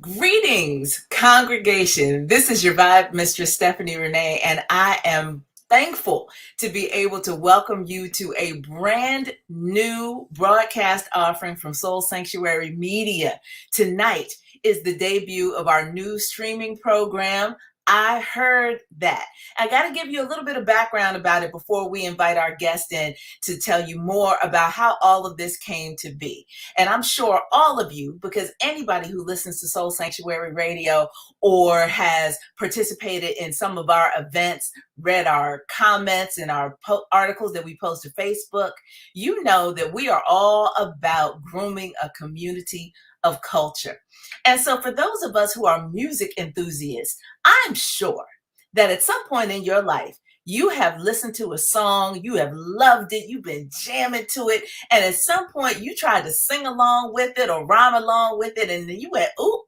Greetings, congregation. This is your VibeMistress Stephanie Renée, and I am thankful to be able to welcome you to a brand new broadcast offering from Soul Sanctuary Media. Tonight is the debut of our new streaming program, I Heard That. I got to give you a little bit of background about it before we invite our guest in to tell you more about how all of this came to be. And I'm sure all of you, because anybody who listens to Soul Sanctuary Radio or has participated in some of our events, read our comments and our articles that we post to Facebook, you know that we are all about grooming a community of culture. And so for those of us who are music enthusiasts, I'm sure that at some point in your life, you have listened to a song, you have loved it, you've been jamming to it, and at some point you tried to sing along with it or rhyme along with it, and then you went, ooh,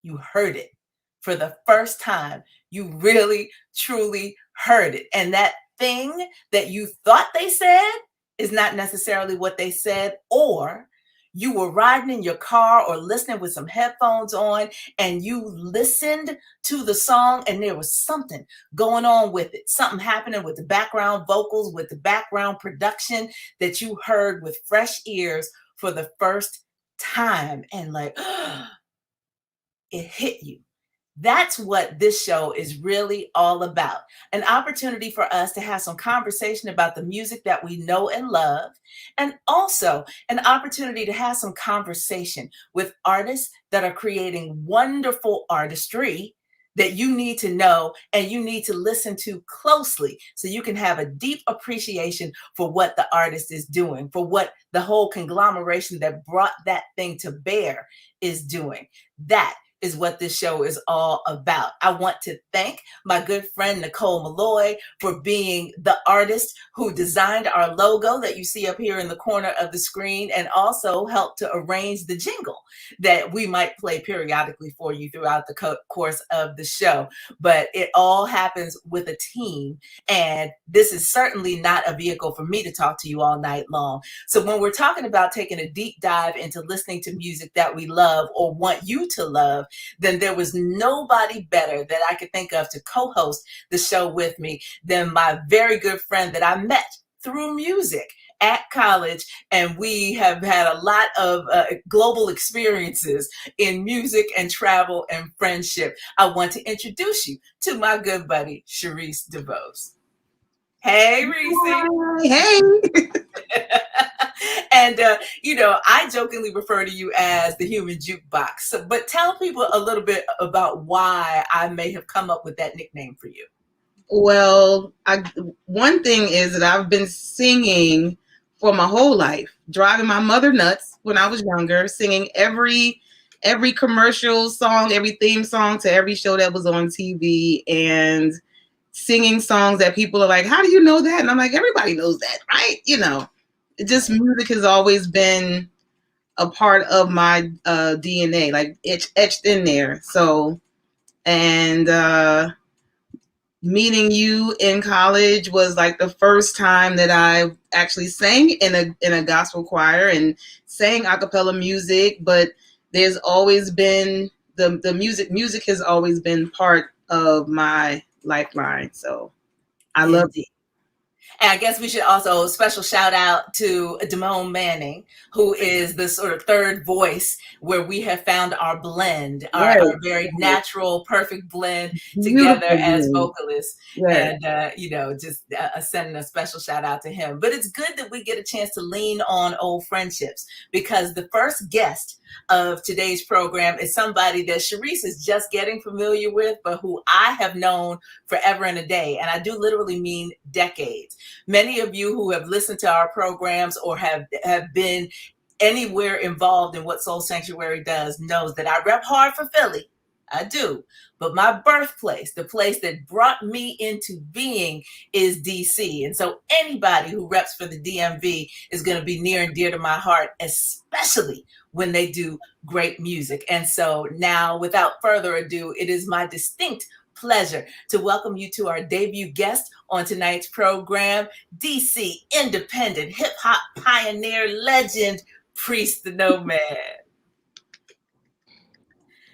you heard it for the first time. You really, truly heard it. And that thing that you thought they said is not necessarily what they said, or you were riding in your car or listening with some headphones on and you listened to the song and there was something going on with it, something happening with the background vocals, with the background production that you heard with fresh ears for the first time, and like, it hit you. That's what this show is really all about. An opportunity for us to have some conversation about the music that we know and love, and also an opportunity to have some conversation with artists that are creating wonderful artistry that you need to know and you need to listen to closely so you can have a deep appreciation for what the artist is doing, for what the whole conglomeration that brought that thing to bear is doing. That is what this show is all about. I want to thank my good friend Nicole Malloy for being the artist who designed our logo that you see up here in the corner of the screen, and also helped to arrange the jingle that we might play periodically for you throughout the course of the show. But it all happens with a team, and this is certainly not a vehicle for me to talk to you all night long. So when we're talking about taking a deep dive into listening to music that we love or want you to love, then there was nobody better that I could think of to co-host the show with me than my very good friend that I met through music at college. And we have had a lot of global experiences in music and travel and friendship. I want to introduce you to my good buddy, Shareese DeVose. Hey, Reese. Hey. And, I jokingly refer to you as the Human Jukebox. So, but tell people a little bit about why I may have come up with that nickname for you. Well, one thing is that I've been singing for my whole life, driving my mother nuts when I was younger, singing every commercial song, every theme song to every show that was on TV, and singing songs that people are like, how do you know that? And I'm like, everybody knows that, right? Just music has always been a part of my DNA, like etched in there. So, and meeting you in college was like the first time that I actually sang in a gospel choir and sang a cappella music. But there's always been the music has always been part of my lifeline. So I love it. And I guess we should also special shout out to Damone Manning, who is the sort of third voice where we have found our blend, Right. our very natural, perfect blend together as vocalists. Right. And, just sending a special shout out to him. But it's good that we get a chance to lean on old friendships, because the first guest of today's program is somebody that Shareese is just getting familiar with, but who I have known forever and a day. And I do literally mean decades. Many of you who have listened to our programs or have been anywhere involved in what Soul Sanctuary does knows that I rep hard for Philly. I do. But my birthplace, the place that brought me into being, is DC. And so anybody who reps for the DMV is going to be near and dear to my heart, especially when they do great music. And so now, without further ado, it is my distinct pleasure to welcome you to our debut guest on tonight's program, DC independent hip hop pioneer legend, Priest the Nomad.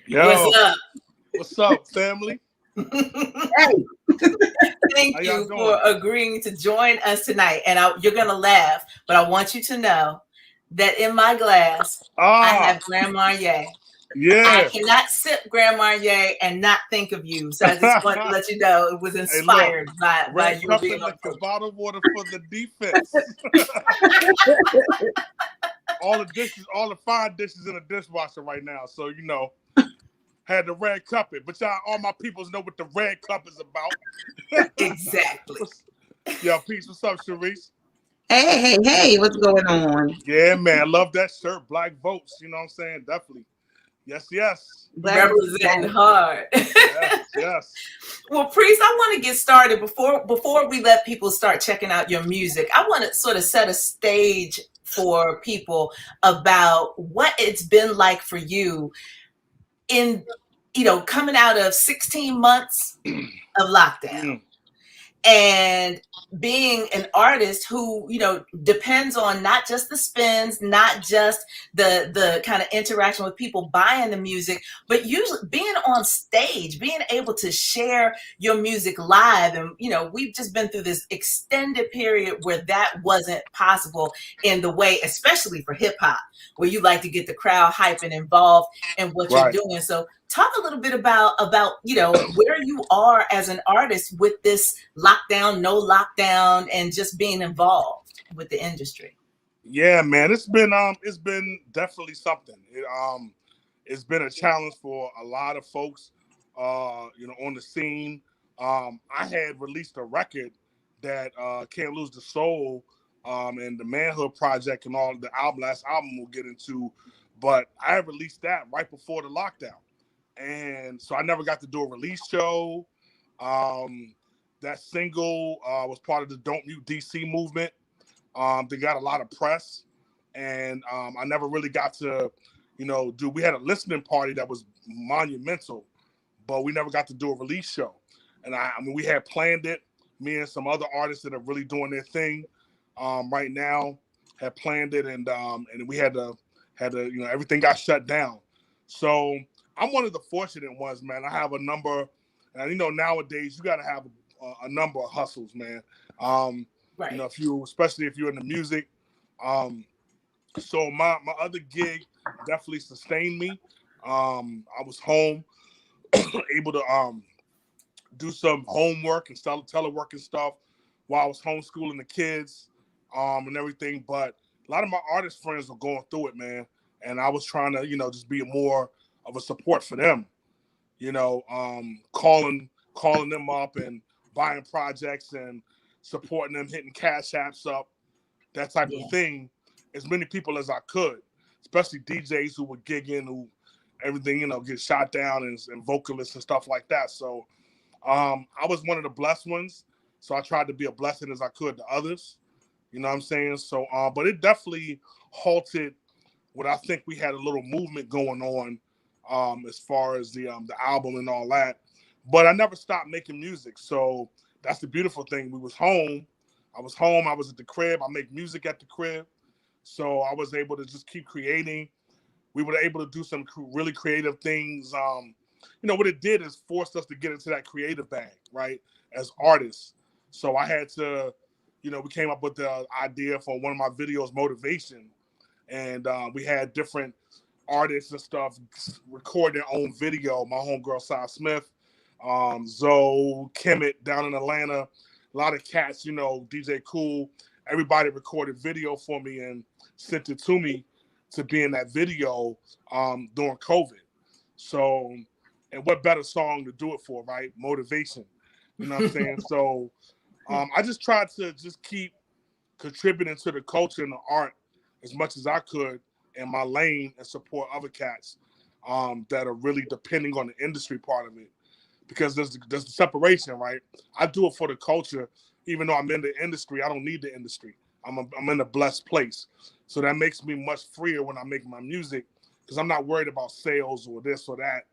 Yo, What's up? what's up, family? Hey, Thank How y'all you doing? for agreeing to join us tonight. And you're going to laugh, but I want you to know that in my glass, I have Grand Marnier. I Yeah. cannot sip Grand Marnier and not think of you. So I just want to let you know it was Hey, look, inspired by red you cup being and on liquor, program. bottled water for the defense. All the dishes, all the fine dishes in the dishwasher right now. So, had to red cup it. But y'all, all my peoples know what the red cup is about. Exactly. Yo, peace. What's up, Shareese? hey, what's going on? Yeah, man. I love that shirt. Black votes. You know what I'm saying? Definitely. Yes, yes. Black Representing hard. Yes, yes. Well, Priest, I want to get started before we let people start checking out your music. I want to sort of set a stage for people about what it's been like for you in, coming out of 16 months of lockdown and being an artist who depends on not just the spins, not just the kind of interaction with people buying the music, but usually being on stage, being able to share your music live. And we've just been through this extended period where that wasn't possible in the way, especially for hip-hop, where you like to get the crowd hype and involved in what you're doing. So talk a little bit about where you are as an artist with this lockdown, no lockdown, and just being involved with the industry. Yeah, man, it's been definitely something. It's been a challenge for a lot of folks, on the scene. I had released a record that Can't Lose the Soul, and the Manhood Project and all the last album we'll get into, but I released that right before the lockdown. And so I never got to do a release show. That single was part of the Don't Mute DC movement. They got a lot of press, and I never really got to, we had a listening party that was monumental, but we never got to do a release show. And I mean, we had planned it. Me and some other artists that are really doing their thing right now had planned it, and we had to, everything got shut down. So I'm one of the fortunate ones, man. I have a number, and nowadays you got to have a number of hustles, man. Right. Especially if you're in the music. So my other gig definitely sustained me. I was home, able to do some homework and telework and stuff while I was homeschooling the kids, and everything. But a lot of my artist friends were going through it, man. And I was trying to, just be more of a support for them, calling them up and buying projects and supporting them, hitting cash apps up, that type of thing, as many people as I could, especially DJs who were gigging, who everything, get shot down, and vocalists and stuff like that. So I was one of the blessed ones. So I tried to be a blessing as I could to others. You know what I'm saying? So, but it definitely halted what I think we had a little movement going on, as far as the album and all that. But I never stopped making music. So that's the beautiful thing. We was home. I was home. I was at the crib. I make music at the crib. So I was able to just keep creating. We were able to do some really creative things. What it did is forced us to get into that creative bag, right, as artists. So I had to, we came up with the idea for one of my videos, Motivation. And we had different artists and stuff record their own video. My homegirl, Cy Smith, Zoe, Kemet down in Atlanta, a lot of cats, DJ Cool. Everybody recorded video for me and sent it to me to be in that video during COVID. So, and what better song to do it for, right? Motivation. You know what I'm saying? So I just tried to just keep contributing to the culture and the art as much as I could in my lane and support other cats that are really depending on the industry part of it. Because there's the separation, right? I do it for the culture. Even though I'm in the industry, I don't need the industry. I'm in a blessed place. So that makes me much freer when I make my music, because I'm not worried about sales or this or that.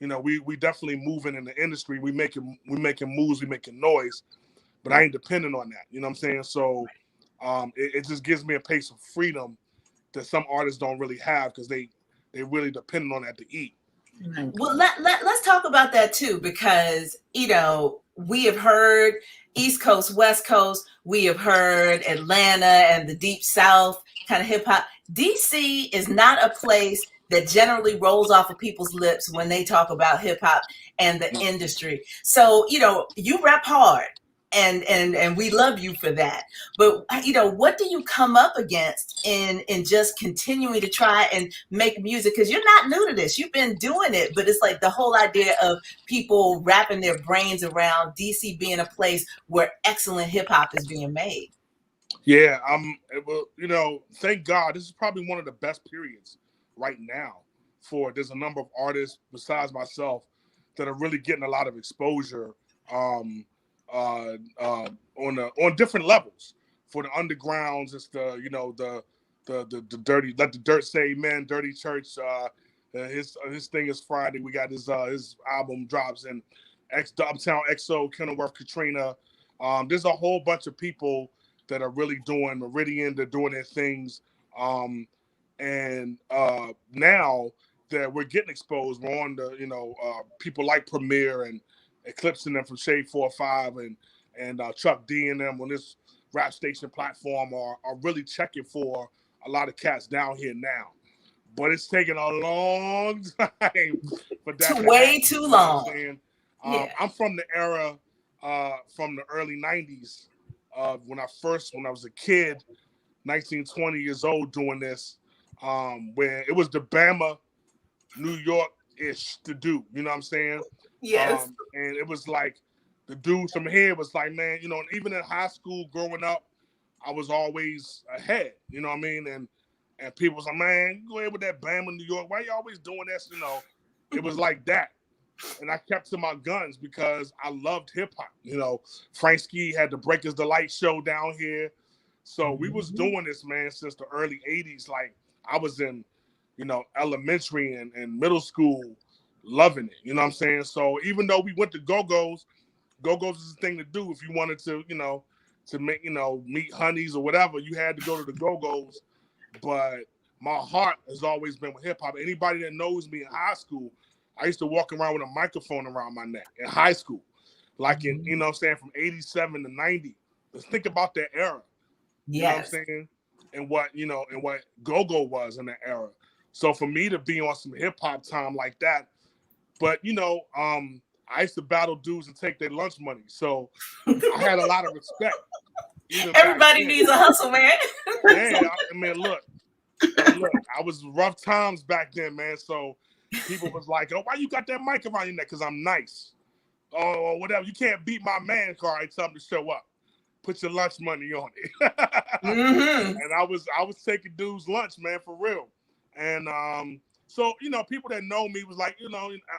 We definitely moving in the industry. We making moves, we making noise, but I ain't dependent on that. You know what I'm saying? So it just gives me a pace of freedom that some artists don't really have, because they really dependent on that to eat. Right. Well, let's talk about that too, because, we have heard East Coast, West Coast, we have heard Atlanta and the Deep South kind of hip hop. DC is not a place that generally rolls off of people's lips when they talk about hip hop and the industry. So, you rap hard. And we love you for that. But what do you come up against in just continuing to try and make music? Because you're not new to this. You've been doing it, but it's like the whole idea of people wrapping their brains around DC being a place where excellent hip hop is being made. Yeah, thank God. This is probably one of the best periods right now there's a number of artists besides myself that are really getting a lot of exposure on different levels. For the undergrounds, it's the dirty, let the dirt say amen, Dirty Church. His thing is Friday. We got his album drops, and Uptown XO, Kenilworth, Katrina. There's a whole bunch of people that are really doing Meridian. They're doing their things, and now that we're getting exposed, we're on the people like Premier and eclipsing them from Shade 4-5 and Chuck D and them on this rap station platform are really checking for a lot of cats down here now. But it's taking a long time for that to way happen, too you know long. what I'm saying? Yeah. I'm from the era from the early 90s when I was a kid, 19, 20 years old doing this, where it was the Bama, New York-ish to do, you know what I'm saying? Yes. And it was like, the dudes from here was like, man, even in high school growing up, I was always ahead, you know what I mean? And people was like, man, you go ahead with that Bama, New York. Why you always doing this? It was like that. And I kept to my guns because I loved hip hop. Frank Ski had the Breakers Delight show down here. So we was doing this, man, since the early 80s. Like I was in, elementary and middle school loving it. You know what I'm saying? So even though we went to Go-Go's is the thing to do if you wanted to, to make, meet honeys or whatever, you had to go to the Go-Go's. But my heart has always been with hip hop. Anybody that knows me in high school, I used to walk around with a microphone around my neck in high school. Like in, you know what I'm saying, from 87 to 90. Let's think about that era. Yes. You know what I'm saying? And what Go-Go was in that era. So for me to be on some hip hop time like that, but I used to battle dudes and take their lunch money. So I had a lot of respect. Everybody needs a hustle, man. Yeah, look, I was rough times back then, man. So people was like, oh, why you got that mic around your neck? Because I'm nice. Or whatever. You can't beat my man card. I tell him to show up. Put your lunch money on it. And I was taking dudes' lunch, man, for real. And so, people that know me was like,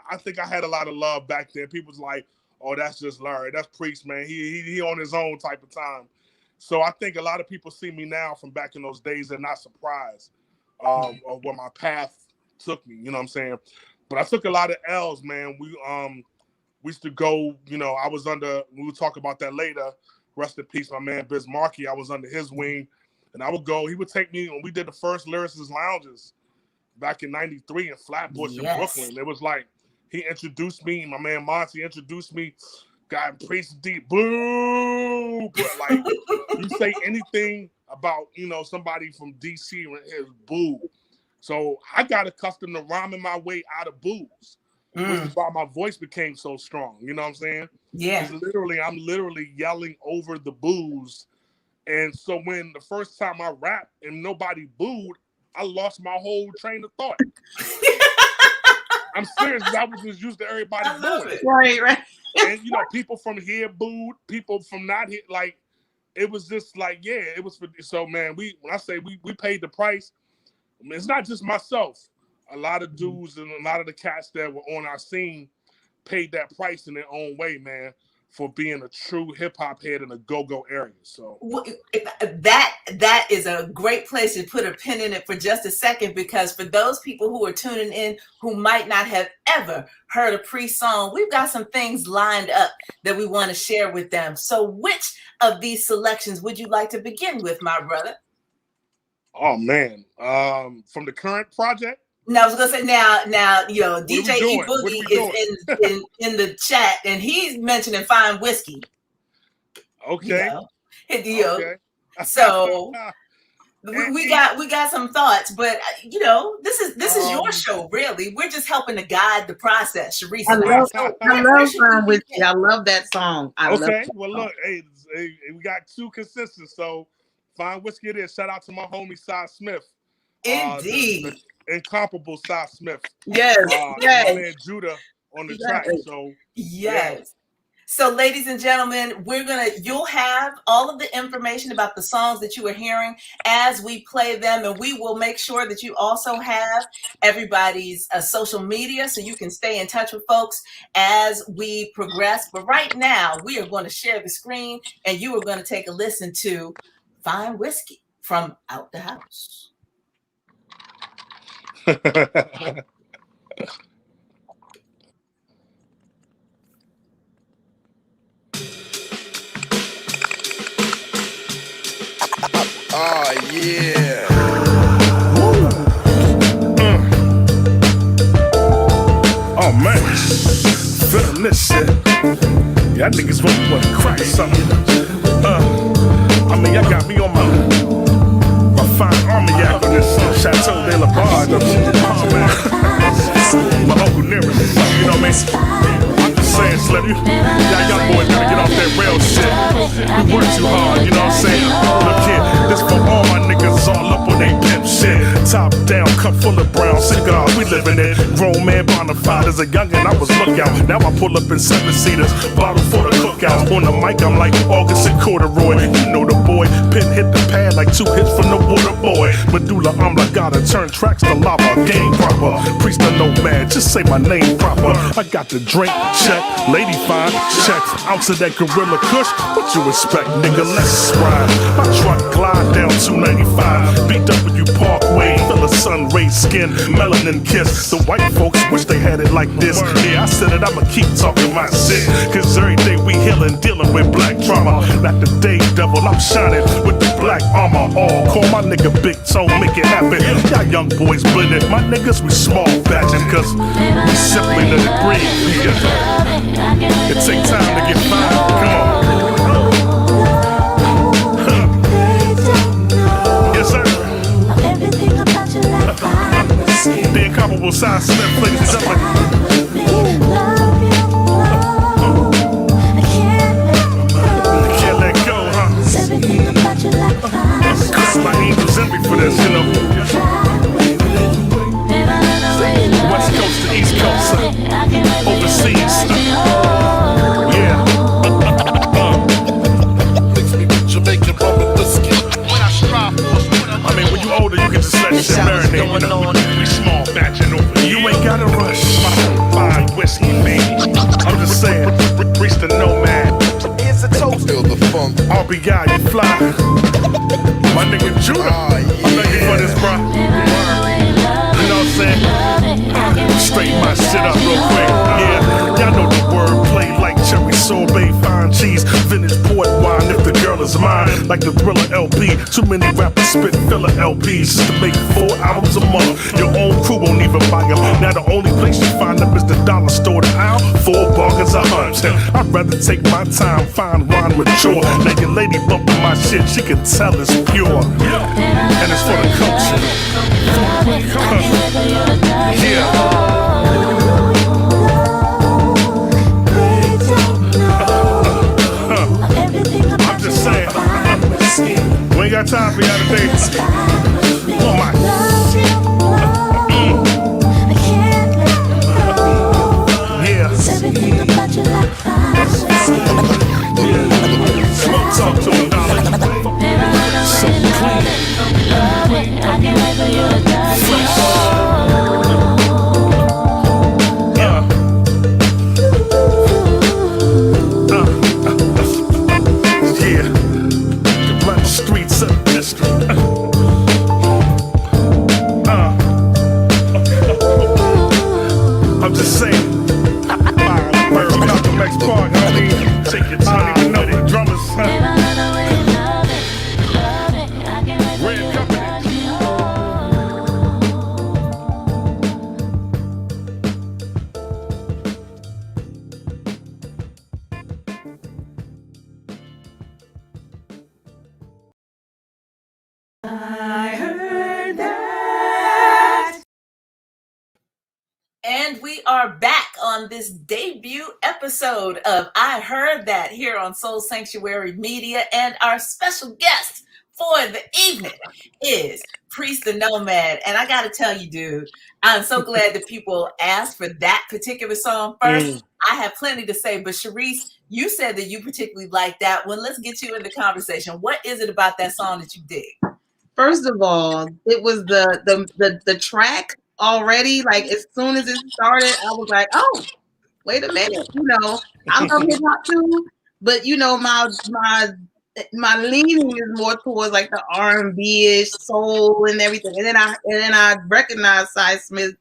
I think I had a lot of love back then. People was like, oh, that's just Larry. That's Priest, man. He on his own type of time. So I think a lot of people see me now from back in those days. They're not surprised of where my path took me. You know what I'm saying? But I took a lot of L's, man. We used to go, I was under, we'll talk about that later. Rest in peace, my man Biz Markie. I was under his wing. And I would go, he would take me when we did the first Lyricist Lounges back in 93 in Flatbush in Brooklyn. It was like, he introduced me, my man Monty introduced me, got Priest deep, boo! But like, you say anything about, somebody from DC, it's boo. So I got accustomed to rhyming my way out of boos, which is why my voice became so strong. You know what I'm saying? Yeah. I'm literally yelling over the boos. And so when the first time I rapped and nobody booed, I lost my whole train of thought. I'm serious, because I was just used to everybody booing. Right. And people from here booed, people from not here, like, it was just like, yeah, it was for, so man, when I say we paid the price, it's not just myself. A lot of dudes and a lot of the cats that were on our scene paid that price in their own way, man, for being a true hip hop head in a go-go area. So that is a great place to put a pin in it for just a second, because for those people who are tuning in who might not have ever heard a Priest song, we've got some things lined up that we want to share with them. So which of these selections would you like to begin with, my brother? Oh man, from the current project? Now I was gonna say now you know DJ E What are we Boogie doing? is in the chat and he's mentioning fine whiskey. Okay. Okay. So we got some thoughts, but you know this is your show really. We're just helping to guide the process, Shareese. I love Fine Whiskey. I love that song. Well look, hey, we got two consistent, so Fine Whiskey it is. Shout out to my homie Cy Smith. Indeed. The incomparable Cy Smith. Yes. My man Judah on the track. So yes. So, ladies and gentlemen, you'll have all of the information about the songs that you are hearing as we play them, and we will make sure that you also have everybody's social media so you can stay in touch with folks as we progress. But right now, we are going to share the screen, and you are going to take a listen to Fine Whiskey from Out the House. Oh, yeah. Oh, man. Feeling this shit. Y'all niggas want to crack something. I mean, y'all got me on my fine armagnac on this Chateau de la Barge. Oh, man. My Uncle Nearest, you know what I mean? I'm just saying, Slim, y'all young boys gotta get off that real shit. We work too hard, you know what I'm saying? Look here, this for all my niggas all up on they pimp shit. Top down, cup full of brown cigars, we living it. Grown man bonafide as a youngin', I was lookout. Now I pull up in 7-seaters, bottle for the cookout. On the mic, I'm like August and Corduroy. You know the boy, pin hit the pad like 2 hits from the water boy. Medulla oblongata, turn tracks to lava, game proper. Priest the nomad, just say my name proper. I got the drink, check, lady fine, check. Ounce of that gorilla kush, what you expect, nigga, let's ride. My truck glide down 295, BW Parkway, fill of sun rays skin, melanin kiss. The white folks wish they had it like this. Yeah, I said it, I'ma keep talking my shit, cause every day we healing, dealing with black trauma. Not the day devil, I'm shining with the black armor. All call my nigga Big Tone, make it happen. Y'all young boys blended, my niggas we small batching, cause we simply let it breathe. Yeah. It takes time to get fine, come on. Yes, sir. The incomparable Cy Smith, ladies and gentlemen. Can't let go, huh? My angels envy for this, you know. West Coast to East Coast, overseas. Yeah. Mix me with Jamaican rum and whiskey. I mean, when you older, you can just let shit marinate. You know, we small batching over here. You ain't gotta rush. Fine whiskey, baby. I'm just saying, Priest the Nomad. Here's a toast. Feel the funk. RBI, you fly. My nigga Judah. I thank you for this, bro. You know what I'm saying? Straighten my shit up real quick. Yeah, y'all know the word play like cherry sorbet, fine cheese, vintage port wine. If the girl is mine, like the Thriller LP. Too many rappers spit filler LPs just to make 4 albums a month. Your own crew won't even buy them. Now the only place you find them is the dollar store. The aisle, 4 bargains a hunch. I'd rather take my time, find rhyme mature. Now your lady bumping my shit, she can tell it's pure. And it's for the culture. Yeah. I'm just saying, we ain't got time for y'all today. Oh my. Yeah. Smoke talk to him, darling. So clean. Streets of the district. I'm just saying. Malcolm X Park, honey. Take your time, even know the drummers. I heard that. And we are back on this debut episode of I Heard That here on Soul Sanctuary Media. And our special guest for the evening is Priest the Nomad. And I got to tell you, dude, I'm so glad that people asked for that particular song first. I have plenty to say, but Shareese, you said that you particularly like that one. Let's get you in the conversation. What is it about that song that you dig? First of all, it was the track already. Like as soon as it started, I was like, oh, wait a minute. I love hip hop too, but my leaning is more towards like the R&B-ish soul and everything. And then I recognized Cy Smith's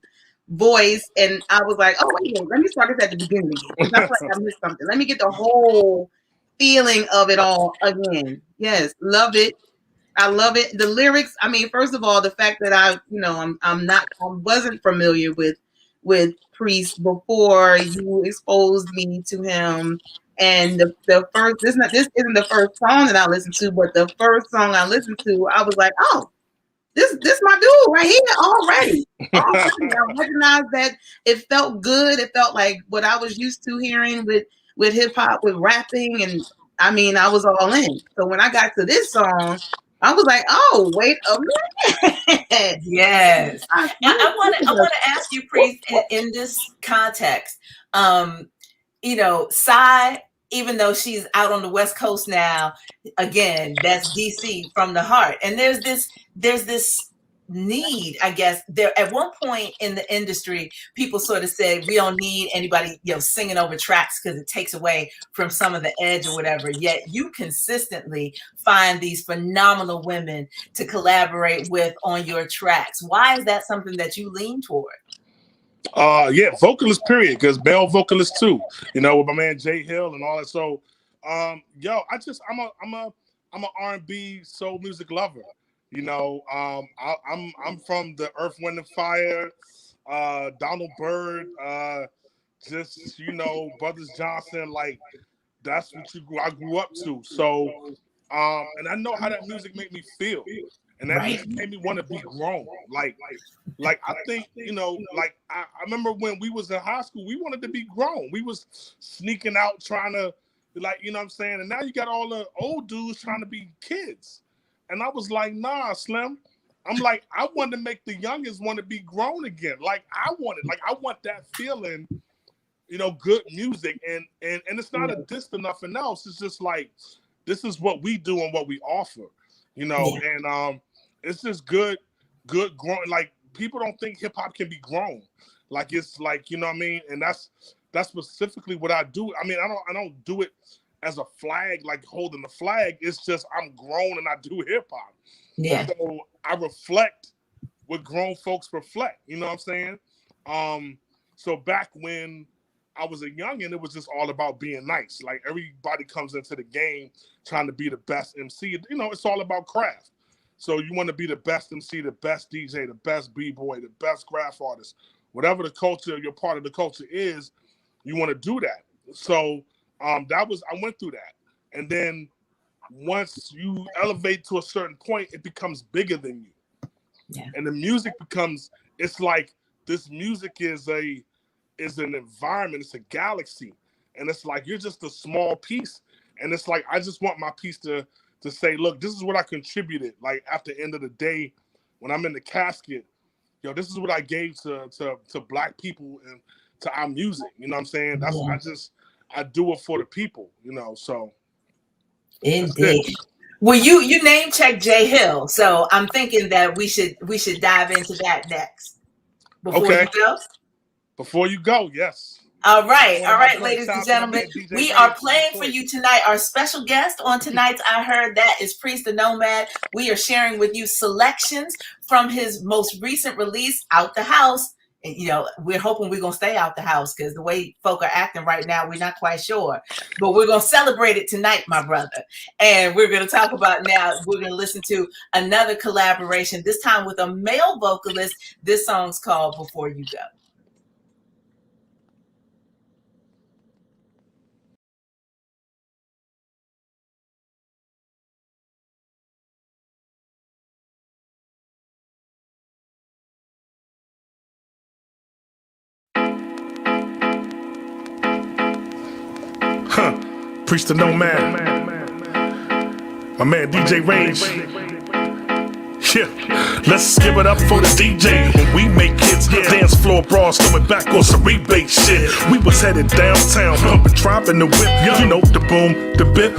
voice, and I was like, oh wait a minute, let me start this at the beginning again. I feel like I missed something. Let me get the whole feeling of it all again. Yes, love it. I love it. The lyrics. I mean, first of all, the fact that I wasn't familiar with Priest before you exposed me to him. And the first, this isn't the first song that I listened to, but the first song I listened to, I was like, oh, this my dude right here already. I recognized that it felt good. It felt like what I was used to hearing with hip hop, with rapping, and I mean, I was all in. So when I got to this song, I was like, oh, wait a minute. Yes. I want to ask you, Priest, in this context, Psy, even though she's out on the West Coast now, again, that's DC from the heart. And there's this need, I guess. There at one point in the industry, people sort of said we don't need anybody, singing over tracks because it takes away from some of the edge or whatever. Yet you consistently find these phenomenal women to collaborate with on your tracks. Why is that something that you lean toward? Yeah, vocalist period, because male vocalist too, with my man Jay Hill and all that. So I'm a R&B soul music lover. I'm from the Earth, Wind and Fire, Donald Byrd, Brothers Johnson, like that's what I grew up to. So and I know how that music made me feel. And that music made me want to be grown. Like I think, I remember when we was in high school, we wanted to be grown. We was sneaking out trying to, you know what I'm saying? And now you got all the old dudes trying to be kids. And I was like, nah, Slim. I'm like, I want to make the youngest want to be grown again. I want that feeling, good music. And it's not a diss to nothing else. It's just like, this is what we do and what we offer, and it's just good grown. Like, people don't think hip hop can be grown. Like, it's like, you know what I mean? And that's specifically what I do. I mean, I don't do it as a flag, like holding the flag. It's just I'm grown and I do hip hop. Yeah. So I reflect what grown folks reflect. You know what I'm saying? So back when I was a youngin', it was just all about being nice. Like, everybody comes into the game trying to be the best MC. It's all about craft. So you want to be the best MC, the best DJ, the best B-boy, the best graph artist. Whatever the culture, your part of the culture is, you want to do that. So I went through that. And then once you elevate to a certain point, it becomes bigger than you. Yeah. And the music becomes, it's like this music is an environment, it's a galaxy. And it's like you're just a small piece. And it's like, I just want my piece to say, look, this is what I contributed. Like, at the end of the day, when I'm in the casket, this is what I gave to Black people and to our music. You know what I'm saying? I do it for the people, so. Indeed. Well, you name check Jay Hill, so I'm thinking that we should dive into that next. Before you go? Before you go, yes. All right, ladies and gentlemen, we are playing for you tonight. Our special guest on tonight's I Heard That is Priest the Nomad. We are sharing with you selections from his most recent release, Out the House. And, we're hoping we're going to stay out the house, because the way folk are acting right now, we're not quite sure. But we're going to celebrate it tonight, my brother. And we're going to talk about now, we're going to listen to another collaboration, this time with a male vocalist. This song's called Before You Go. Priest Da Nomad. My man DJ Rage. Yeah, let's give it up for the DJ. When we make hits, dance floor brawls, throwing back on some rebate shit. We was headed downtown, pumping, dropping the whip. You know, the boom, the bip,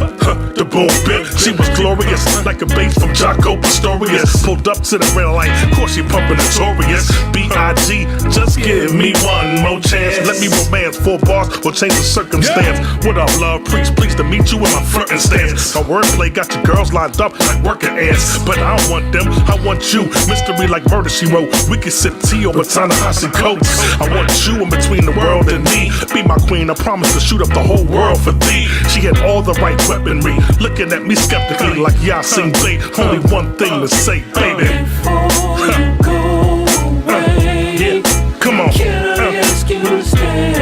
the boom bip. She was glorious, like a bass from Jaco Pastorius. Pulled up to the red light, of course she pumping notorious. B.I.G., just give me one more chance. Let me romance 4 bars or change the circumstance. What up, love? Priest, pleased to meet you in my flirting stance. My wordplay got your girls lined up like working ants, but I don't want them. I want you, mystery like murder she wrote. We can sip tea over Ta-Nehisi coats. I want you in between the world and me. Be my queen, I promise to shoot up the whole world for thee. She had all the right weaponry, looking at me skeptically like Yasin Bey. Only one thing to say, baby. Before you go away, Yeah, come on. can I ask you to stay?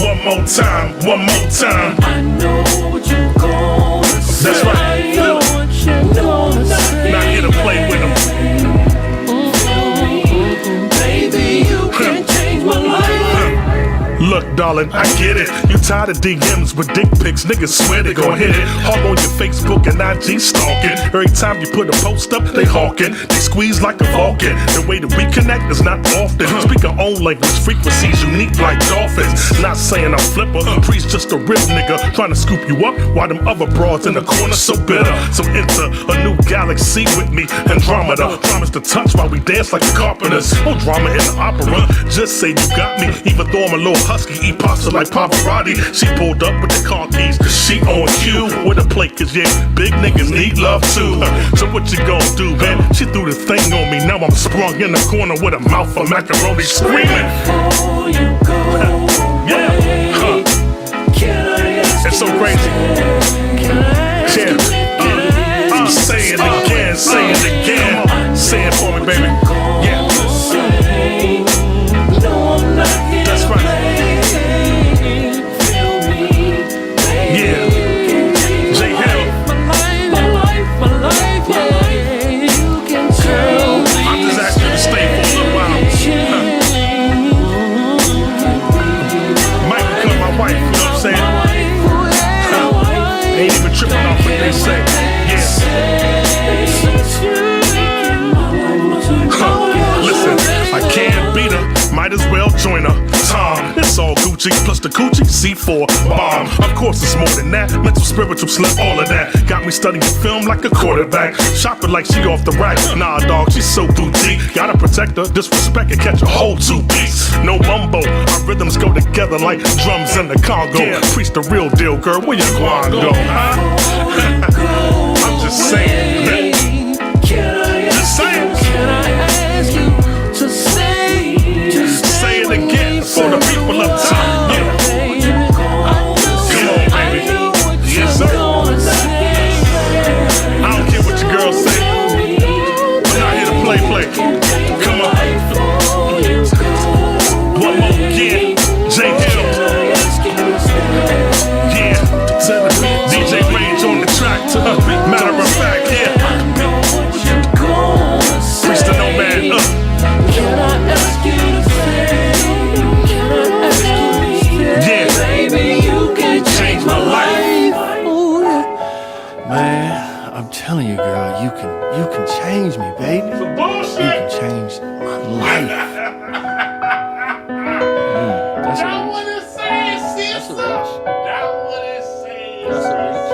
One more time, one more time. I know what you're gonna say. That's right. I know what you're gonna say. Not here to play with them. Baby, you can change my life. Look, darling, I get it. You tired of DMs with dick pics, niggas swear they gon' hit it. Hog on your Facebook and IG stalking. Every time you put a post up, they hawking. They squeeze like a Vulcan. The way that we connect is not often. Speak our own language, frequencies unique like dolphins. Not saying I'm flipper, Priest just a real nigga. Trying to scoop you up while them other broads in the corner so bitter. So enter a new galaxy with me, Andromeda. Promise to touch while we dance like the Carpenters. No drama in the opera, just say you got me. Even though I'm a little husky, eat pasta like Pavarotti. She pulled up with the car keys, cause she on cue with a plate, cause yeah, big niggas need love too. So what you gon' do, man? She threw the thing on me, now I'm sprung in the corner with a mouth of macaroni screaming. Before you go Yeah, away, can I ask it's so you to crazy. stay? Can I ask you to stay? I'll say it again, say it again. Say it for me, baby. Yeah, No, I'm not here that's to right. play. Feel me, baby. Yeah. You can change J. Hill. my life, yeah. You can change. I'm just asking you to stay for a little while. Might become my wife, you know what I'm saying? Ain't even tripping off what they say. Yeah. Listen, I can't beat her, might as well join her. Tom, it's all Gucci plus the Gucci C4 bomb. Of course, it's more than that. Mental, spiritual, slip, all of that. Got me studying film like a quarterback. Shopping like she off the rack. Nah, dog, she's so boutique. Gotta protect her, disrespect and catch a whole 2 beats. No mumbo, our rhythms go together like drums in the Congo. Yeah. Priest the real deal, girl. Where you going, go? Huh? I'm just saying. Just saying. Can I ask you to say? Just Say it again for the people up top. Yeah. Come on, baby. Yes, sir. I don't care what your girls say. I'm not here to play. Come on. One more again. J. Hill. Yeah. DJ Range on the track. Matter of fact, yeah. Priest Da Nomad. Can I ask you to stay? Can I ask you to stay? Yeah. Baby, you can change my life. Oh, yeah. Man, I'm telling you, girl, you can change me, baby. You can change my life. That's a reach. That's a reach. That's a reach.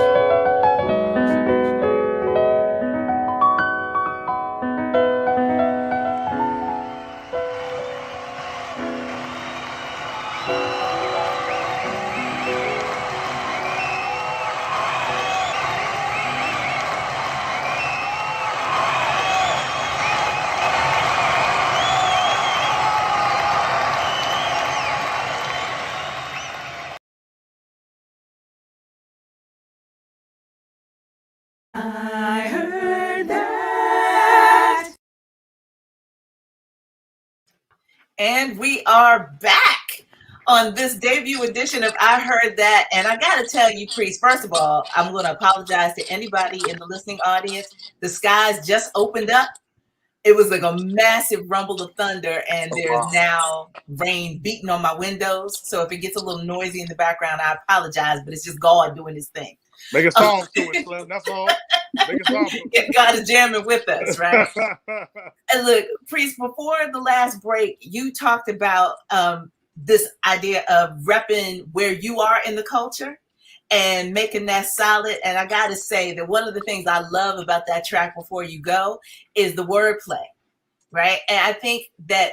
I heard that. And we are back on this debut edition of I Heard That. And I got to tell you, Priest, first of all, I'm going to apologize to anybody in the listening audience. The skies just opened up. it was like a massive rumble of thunder, and Oh, there's wow. now rain beating on my windows. So if it gets a little noisy in the background, I apologize, but it's just God doing his thing. Make a song to it, Slim. That's all. Make a song to Yeah, God is jamming with us, right? it. And look, Priest, before the last break, you talked about this idea of repping where you are in the culture and making that solid. And I got to say that one of the things I love about that track Before You Go is the wordplay, right? And I think that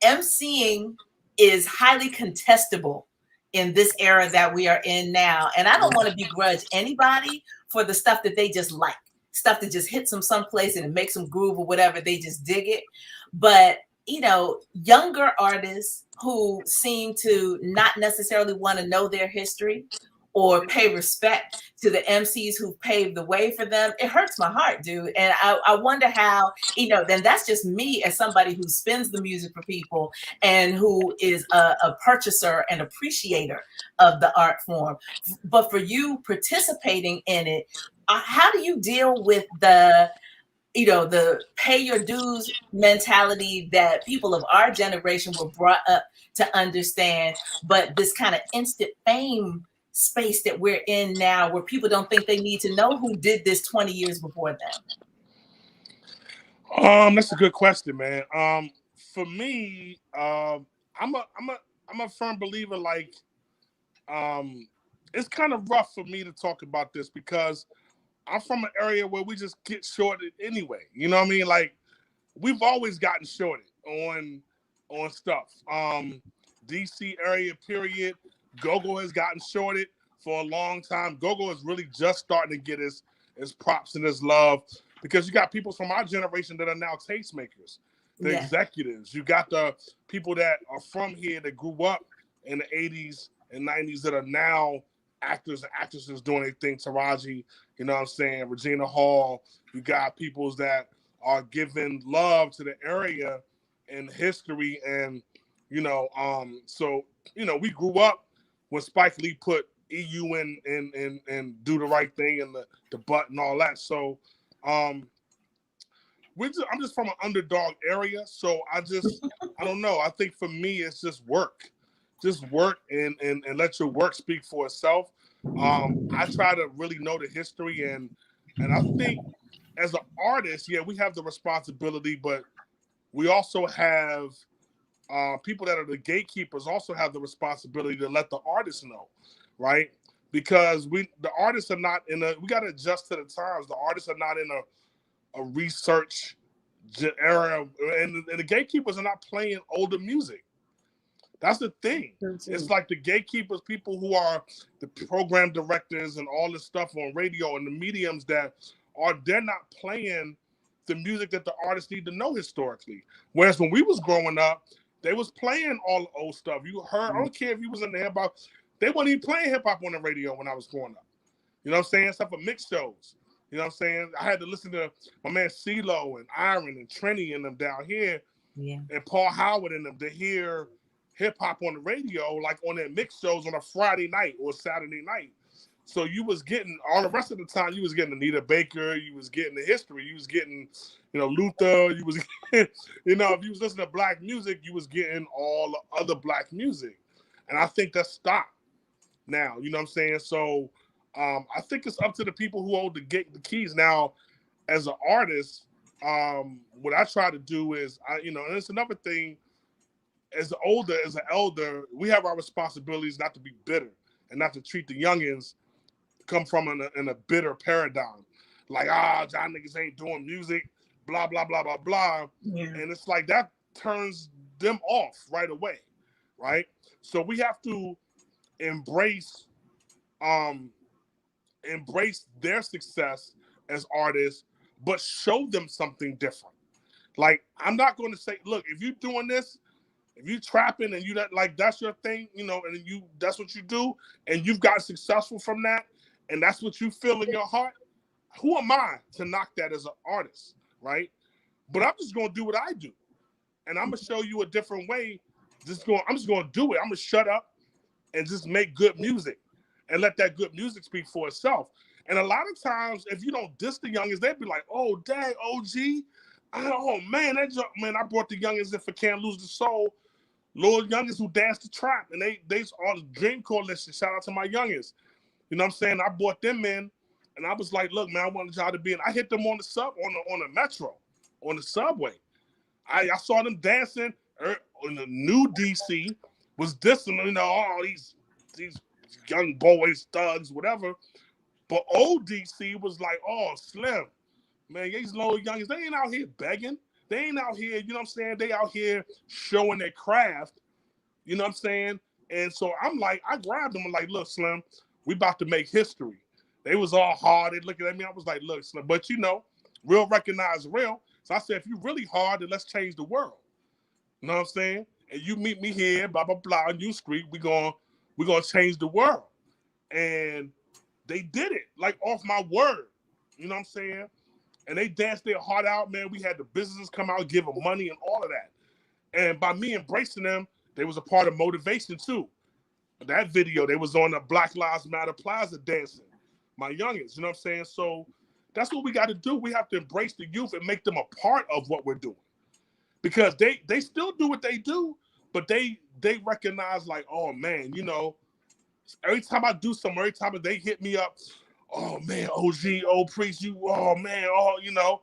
emceeing is highly contestable in this era that we are in now. And I don't want to begrudge anybody for the stuff that they just like, stuff that just hits them someplace and it makes them groove or whatever, they just dig it. But, you know, younger artists who seem to not necessarily want to know their history or pay respect to the MCs who paved the way for them, it hurts my heart, dude. And I wonder how, you know, then that's just me as somebody who spins the music for people and who is a purchaser and appreciator of the art form. But for you participating in it, how do you deal with the, you know, the pay your dues mentality that people of our generation were brought up to understand, but this kind of instant fame space that we're in now where people don't think they need to know who did this 20 years before them? That's a good question, man. For me, I'm a firm believer, like, it's kind of rough for me to talk about this because I'm from an area where we just get shorted anyway. You know what I mean? Like, we've always gotten shorted on stuff. DC area, period. Go-Go has gotten shorted for a long time. Go-Go is really just starting to get his props and his love because you got people from our generation that are now tastemakers, the executives. You got the people that are from here that grew up in the 80s and 90s that are now actors and actresses doing their thing. Taraji, you know what I'm saying? Regina Hall. You got peoples that are giving love to the area and history. And, you know, so, you know, we grew up when Spike Lee put EU in and Do the Right Thing and the butt and all that. So I'm just from an underdog area. So I don't know. I think for me, it's just work. Just work and let your work speak for itself. I try to really know the history and I think as an artist, yeah, we have the responsibility, but we also have people that are the gatekeepers also have the responsibility to let the artists know, right? Because the artists are not we got to adjust to the times. The artists are not in a research era, and the gatekeepers are not playing older music. That's the thing. It's like the gatekeepers, people who are the program directors and all this stuff on radio and the mediums they're not playing the music that the artists need to know historically. Whereas when we was growing up, they was playing all the old stuff. You heard, I don't care if you was in the hip hop, they weren't even playing hip hop on the radio when I was growing up. You know what I'm saying? Stuff for mixed shows. You know what I'm saying? I had to listen to my man CeeLo and Iron and Trini and them down here, and Paul Howard and them to hear hip hop on the radio, like on their mix shows on a Friday night or Saturday night. So you was getting all the rest of the time. You was getting Anita Baker. You was getting the history. You was getting, you know, Luther. You was, you know, if you was listening to black music, you was getting all the other black music, and I think that stopped now. You know what I'm saying? So I think it's up to the people who hold the keys now. As an artist, what I try to do is, you know, and it's another thing. As an elder, we have our responsibilities not to be bitter and not to treat the youngins come from in a bitter paradigm. Like, y'all niggas ain't doing music, blah, blah, blah, blah, blah. Yeah. And it's like that turns them off right away, right? So we have to embrace their success as artists, but show them something different. Like, I'm not going to say, look, if you're doing this, if you trapping and that's your thing, you know, and that's what you do, and you've got successful from that, and that's what you feel in your heart, who am I to knock that as an artist, right? But I'm just gonna do what I do, and I'm gonna show you a different way. I'm just gonna do it. I'm gonna shut up and just make good music and let that good music speak for itself. And a lot of times, if you don't diss the youngins, they'd be like, "Oh, dang, OG, Oh man, I brought the youngins in for Can't Lose the Soul. Little youngins who dance the trap, and they all the Dream Coalition. Shout out to my youngins. You know what I'm saying? I brought them in, and I was like, look, man, I wanted y'all to be in. I hit them on the metro, on the subway. I saw them dancing. In the new DC was dissing, you know, all these young boys, thugs, whatever. But old DC was like, oh, Slim, man, these little youngins, they ain't out here begging. They ain't out here, you know what I'm saying? They out here showing their craft, you know what I'm saying? And so I'm like, I grabbed them and like, look, Slim, we about to make history. They was all hard. They looking at me. I was like, look, Slim, but you know, real recognize real. So I said, if you really hard, then let's change the world. You know what I'm saying? And you meet me here, blah, blah, blah, on U Street. We're gonna change the world. And they did it, like off my word. You know what I'm saying? And they danced their heart out, man. We had the businesses come out, give them money and all of that. And by me embracing them, they was a part of motivation too. That video, they was on the Black Lives Matter Plaza dancing. My youngins, you know what I'm saying? So that's what we got to do. We have to embrace the youth and make them a part of what we're doing. Because they still do what they do, but they recognize like, oh man, you know, every time I do something, every time they hit me up, oh man, OG, old priest, you, oh man, oh, you know.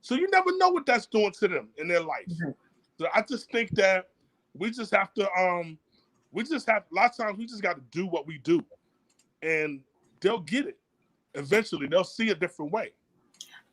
So you never know what that's doing to them in their life. Mm-hmm. So I just think that we just have to, a lot of times we just got to do what we do, and they'll get it. Eventually, they'll see a different way.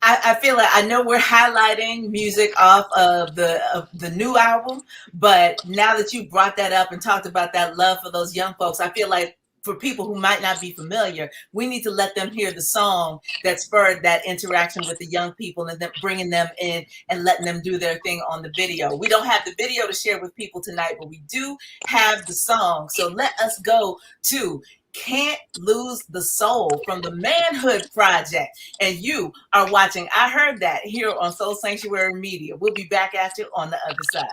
I feel like, I know we're highlighting music off of the new album, but now that you brought that up and talked about that love for those young folks, I feel like for people who might not be familiar, we need to let them hear the song that spurred that interaction with the young people and then bringing them in and letting them do their thing on the video. We don't have the video to share with people tonight, but we do have the song. So let us go to Can't Lose the Soul from the Manhood Project. And you are watching I Heard That here on Soul Sanctuary Media. We'll be back at you on the other side.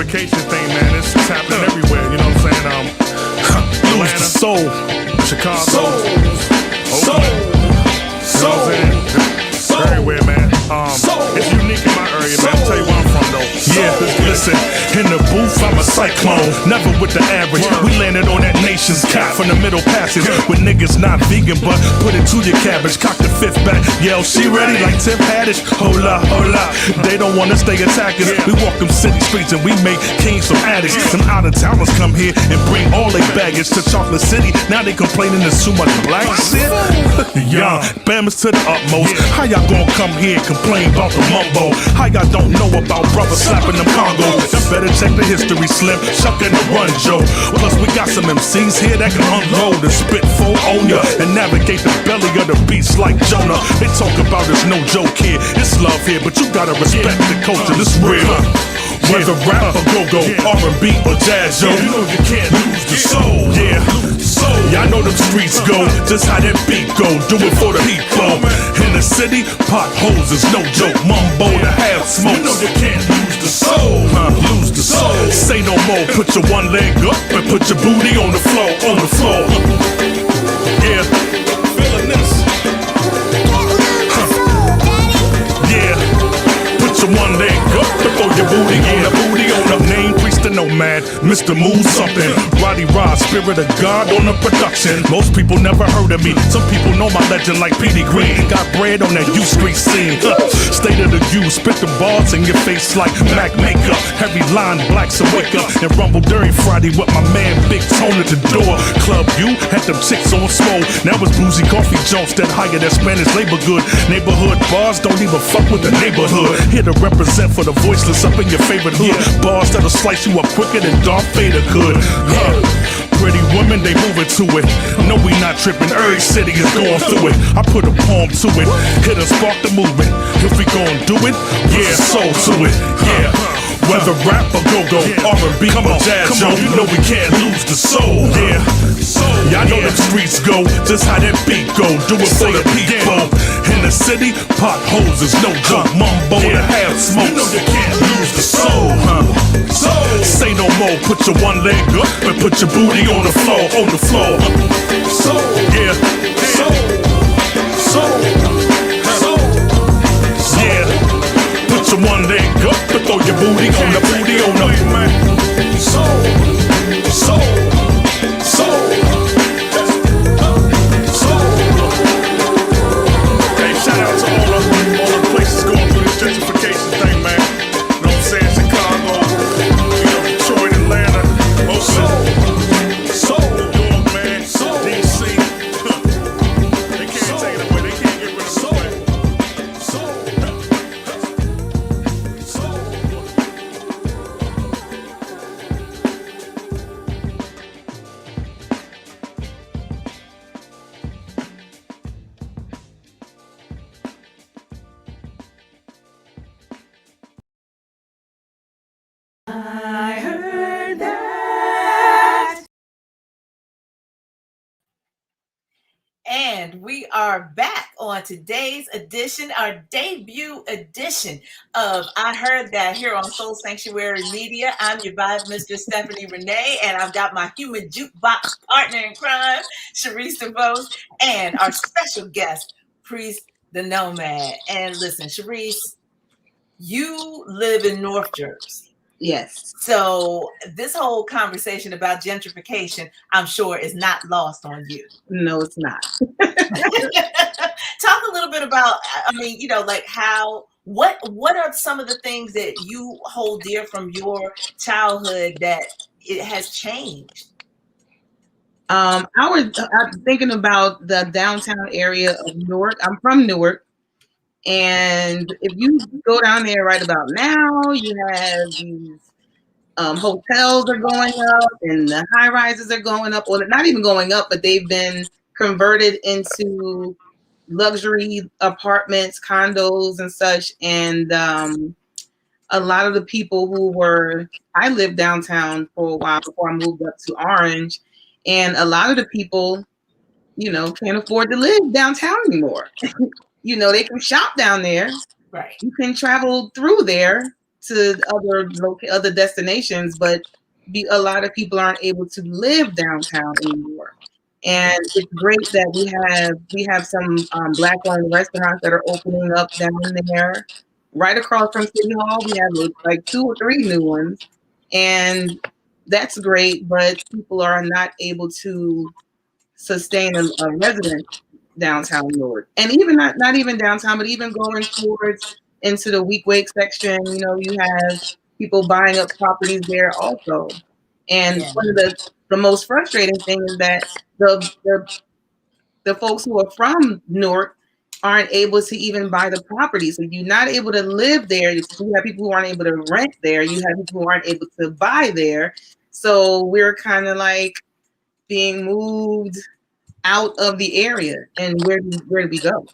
Thing, man, it's happening everywhere. You know what I'm saying? Lose the soul, Chicago, Oakland, everywhere, man. It's unique in my area, man. I'll tell you where I'm from, though. Yeah, listen, in the booth, I'm a cyclone, never with the average. We landed on that nation's cap from the middle passage with niggas not vegan, but put it to your cabbage. Cock the fifth back, yell, she ready like Tim Haddish. Hola, hola, they don't want us, they attack us. We walk them city streets and we make kings from addicts. Some out-of-towners come here and bring all their baggage to Chocolate City. Now they complaining there's too much black shit. Young, Bama's to the utmost. How y'all gonna come here and complain about the mumbo? How y'all don't know about brothers slapping them Congos? You better check the history, Slim, shucking the run, Joe. Plus we got some MCs here that can unload and spit full on ya and navigate the belly of the beast like Jonah. They talk about it's no joke here, it's love here, but you gotta respect the culture, this real. Whether rap or go-go, R&B or jazz, yo, you know you can't lose the soul. Yeah, y'all know them streets go, just how that beat go. Do it for the people. In the city, potholes is no joke. Mumbo to half smoke. You know you can't lose the soul. Lose the soul. Say no more. Put your one leg up and put your booty on the floor. On the floor. Yeah, feeling this. Yeah, put your one leg up and throw your booty on the booty on the name. Priest Da Nomad, Mr. Move Something. Roddy Rod, Spirit of God on the production. Most people never heard of me. Some people know my legend like P.D. Green. Got bread on that U Street scene. State of the U, spit the bars in your face like Mac makeup. Heavy line black, so wake up and rumble during Friday with my man Big Tone at the door. Club U had them chicks on swole. Now it's boozy coffee jumps that higher than Spanish labor good. Neighborhood bars don't even fuck with the neighborhood. Here to represent for the voiceless up in your favorite hood. Bars that'll slice you up quicker than Darth Vader could. Pretty women, they moving to it. No, we not tripping. Every city is going through it. I put a poem to it. Hit and spark the movement. If we gon' do it, yeah, so to it, yeah. Whether rap or go-go, R&B or jazz, yo, you know we can't lose the soul, yeah. Y'all know them streets go, just how that beat go. Do it for the people. In the city, potholes is no joke. Mumbo to half smoke. You know you can't lose the soul, huh? Say no more, put your one leg up and put your booty on the floor, on the floor. Soul, yeah, soul, soul, soul, yeah. Put your one leg up and throw your booty on the soul, soul, soul, soul. Hey, shout out to all the places going through this gentrification thing, man. You know what I'm saying? Chicago, you know, Detroit, Atlanta, Oakland, New York, man, DC. They can't take it away. They can't get rid of it away. I heard that. And we are back on today's edition, our debut edition of I Heard That here on Soul Sanctuary Media. I'm your VibeMistress Stephanie Renée, and I've got my Human Jukebox partner in crime, Shareese DeVose, and our special guest, Priest Da Nomad. And listen, Shareese, you live in North Jersey. Yes. So this whole conversation about gentrification, I'm sure, is not lost on you. No, it's not. Talk a little bit about, I mean, you know, like what are some of the things that you hold dear from your childhood that it has changed? I'm thinking about the downtown area of Newark. I'm from Newark. And if you go down there right about now, you have these hotels are going up and the high rises are going up, or not even going up, but they've been converted into luxury apartments, condos and such. And a lot of the people I lived downtown for a while before I moved up to Orange. And a lot of the people, you know, can't afford to live downtown anymore. You know, they can shop down there. Right. You can travel through there to other destinations, but a lot of people aren't able to live downtown anymore. And it's great that we have some Black-owned restaurants that are opening up down there. Right across from City Hall, we have like 2 or 3 new ones, and that's great. But people are not able to sustain a residence downtown Newark, and even not even downtown, but even going towards into the Weequahic section, you know, you have people buying up properties there also. And one of the most frustrating things is that the folks who are from Newark aren't able to even buy the property. So you're not able to live there. You have people who aren't able to rent there. You have people who aren't able to buy there. So we're kind of like being moved out of the area. And where do we go?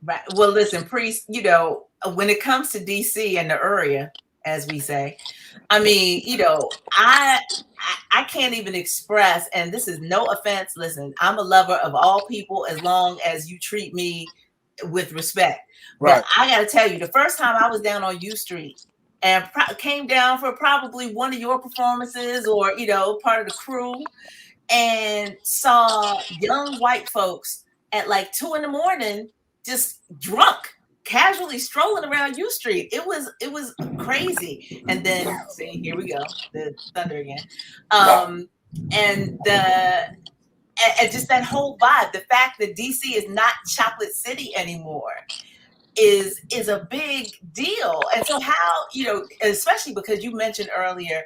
Right. Well, listen, Priest, you know, when it comes to DC and the area, as we say, I mean, you know, I can't even express, and this is no offense. Listen, I'm a lover of all people as long as you treat me with respect. Right. But I got to tell you, the first time I was down on U Street and came down for probably one of your performances or, you know, part of the crew, and saw young white folks at like 2 a.m, just drunk, casually strolling around U Street. It was crazy. And then see, here we go, the thunder again. And just that whole vibe, the fact that DC is not Chocolate City anymore is a big deal. And so how, you know, especially because you mentioned earlier,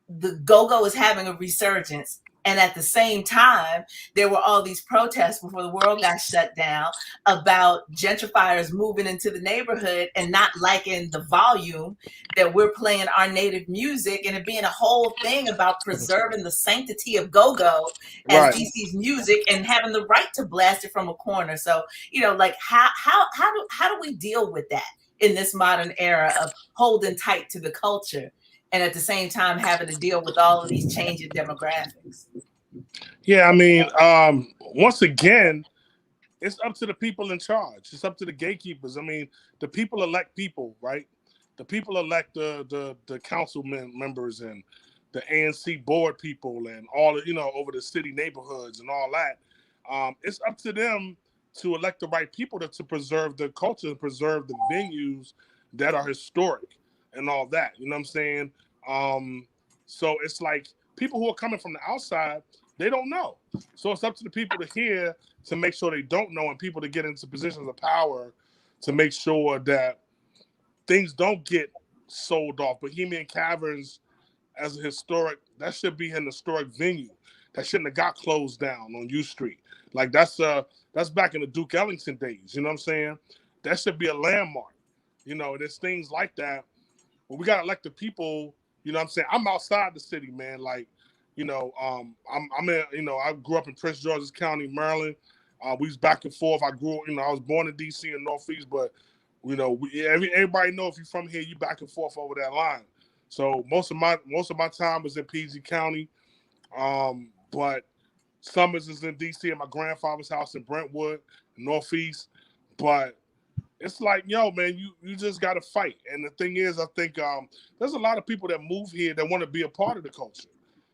the go-go is having a resurgence. And at the same time, there were all these protests before the world got shut down about gentrifiers moving into the neighborhood and not liking the volume that we're playing our native music, and it being a whole thing about preserving the sanctity of go-go as Right. DC's music and having the right to blast it from a corner. So, you know, like how do we deal with that in this modern era of holding tight to the culture and at the same time having to deal with all of these changing demographics? Yeah, I mean, once again, it's up to the people in charge. It's up to the gatekeepers. I mean, the people elect people, right? The people elect the council members and the ANC board people and all, you know, over the city neighborhoods and all that. It's up to them to elect the right people to preserve the culture, preserve the venues that are historic and all that. You know what I'm saying? So it's like people who are coming from the outside, they don't know. So it's up to the people to hear to make sure they don't know, and people to get into positions of power to make sure that things don't get sold off. Bohemian Caverns as a historic, that should be an historic venue. That shouldn't have got closed down on U Street. Like that's back in the Duke Ellington days. You know what I'm saying? That should be a landmark. You know, there's things like that. But we got to elect the people. You know what I'm saying? I'm outside the city, man. Like, you know, I'm in, you know, I grew up in Prince George's County, Maryland. We was back and forth. I was born in DC and Northeast, but you know, everybody know if you're from here, you back and forth over that line. So most of my time was in PG County, but summers is in DC at my grandfather's house in Brentwood, Northeast. But it's like, yo, man, you just got to fight. And the thing is, I think there's a lot of people that move here that want to be a part of the culture.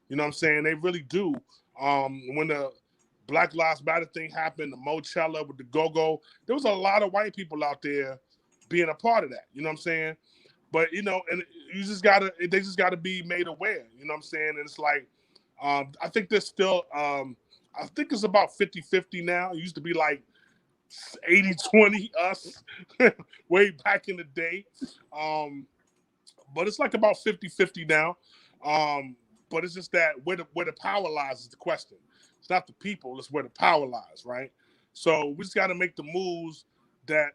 You know what I'm saying? They really do. When the Black Lives Matter thing happened, the Mochella with the go-go, there was a lot of white people out there being a part of that. You know what I'm saying? But, you know, and they just gotta be made aware. You know what I'm saying? And it's like, I think there's still, I think it's about 50-50 now. It used to be like 80-20 us way back in the day. But it's like about 50-50 now. But it's just that where the power lies is the question. It's not the people, it's where the power lies, right? So we just got to make the moves that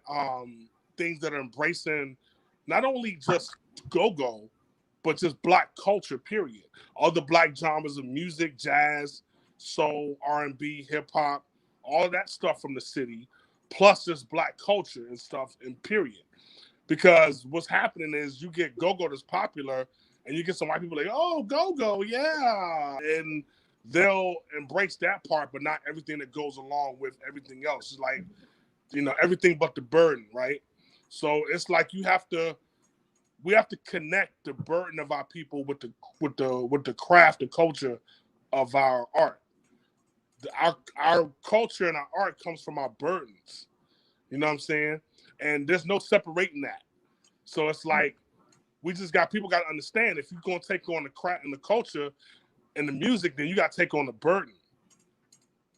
things that are embracing not only just go-go, but just Black culture, period. All the Black genres of music, jazz, soul, R&B, hip-hop, all that stuff from the city, plus just Black culture and stuff, and period. Because what's happening is you get go-go that's popular, and you get some white people like, oh, go-go, yeah. And they'll embrace that part, but not everything that goes along with everything else. It's like, you know, everything but the burden, right? So it's like we have to connect the burden of our people with the craft and culture of our art. Our culture and our art comes from our burdens. You know what I'm saying? And there's no separating that. So it's like people got to understand, if you're going to take on the craft and the culture and the music, then you got to take on the burden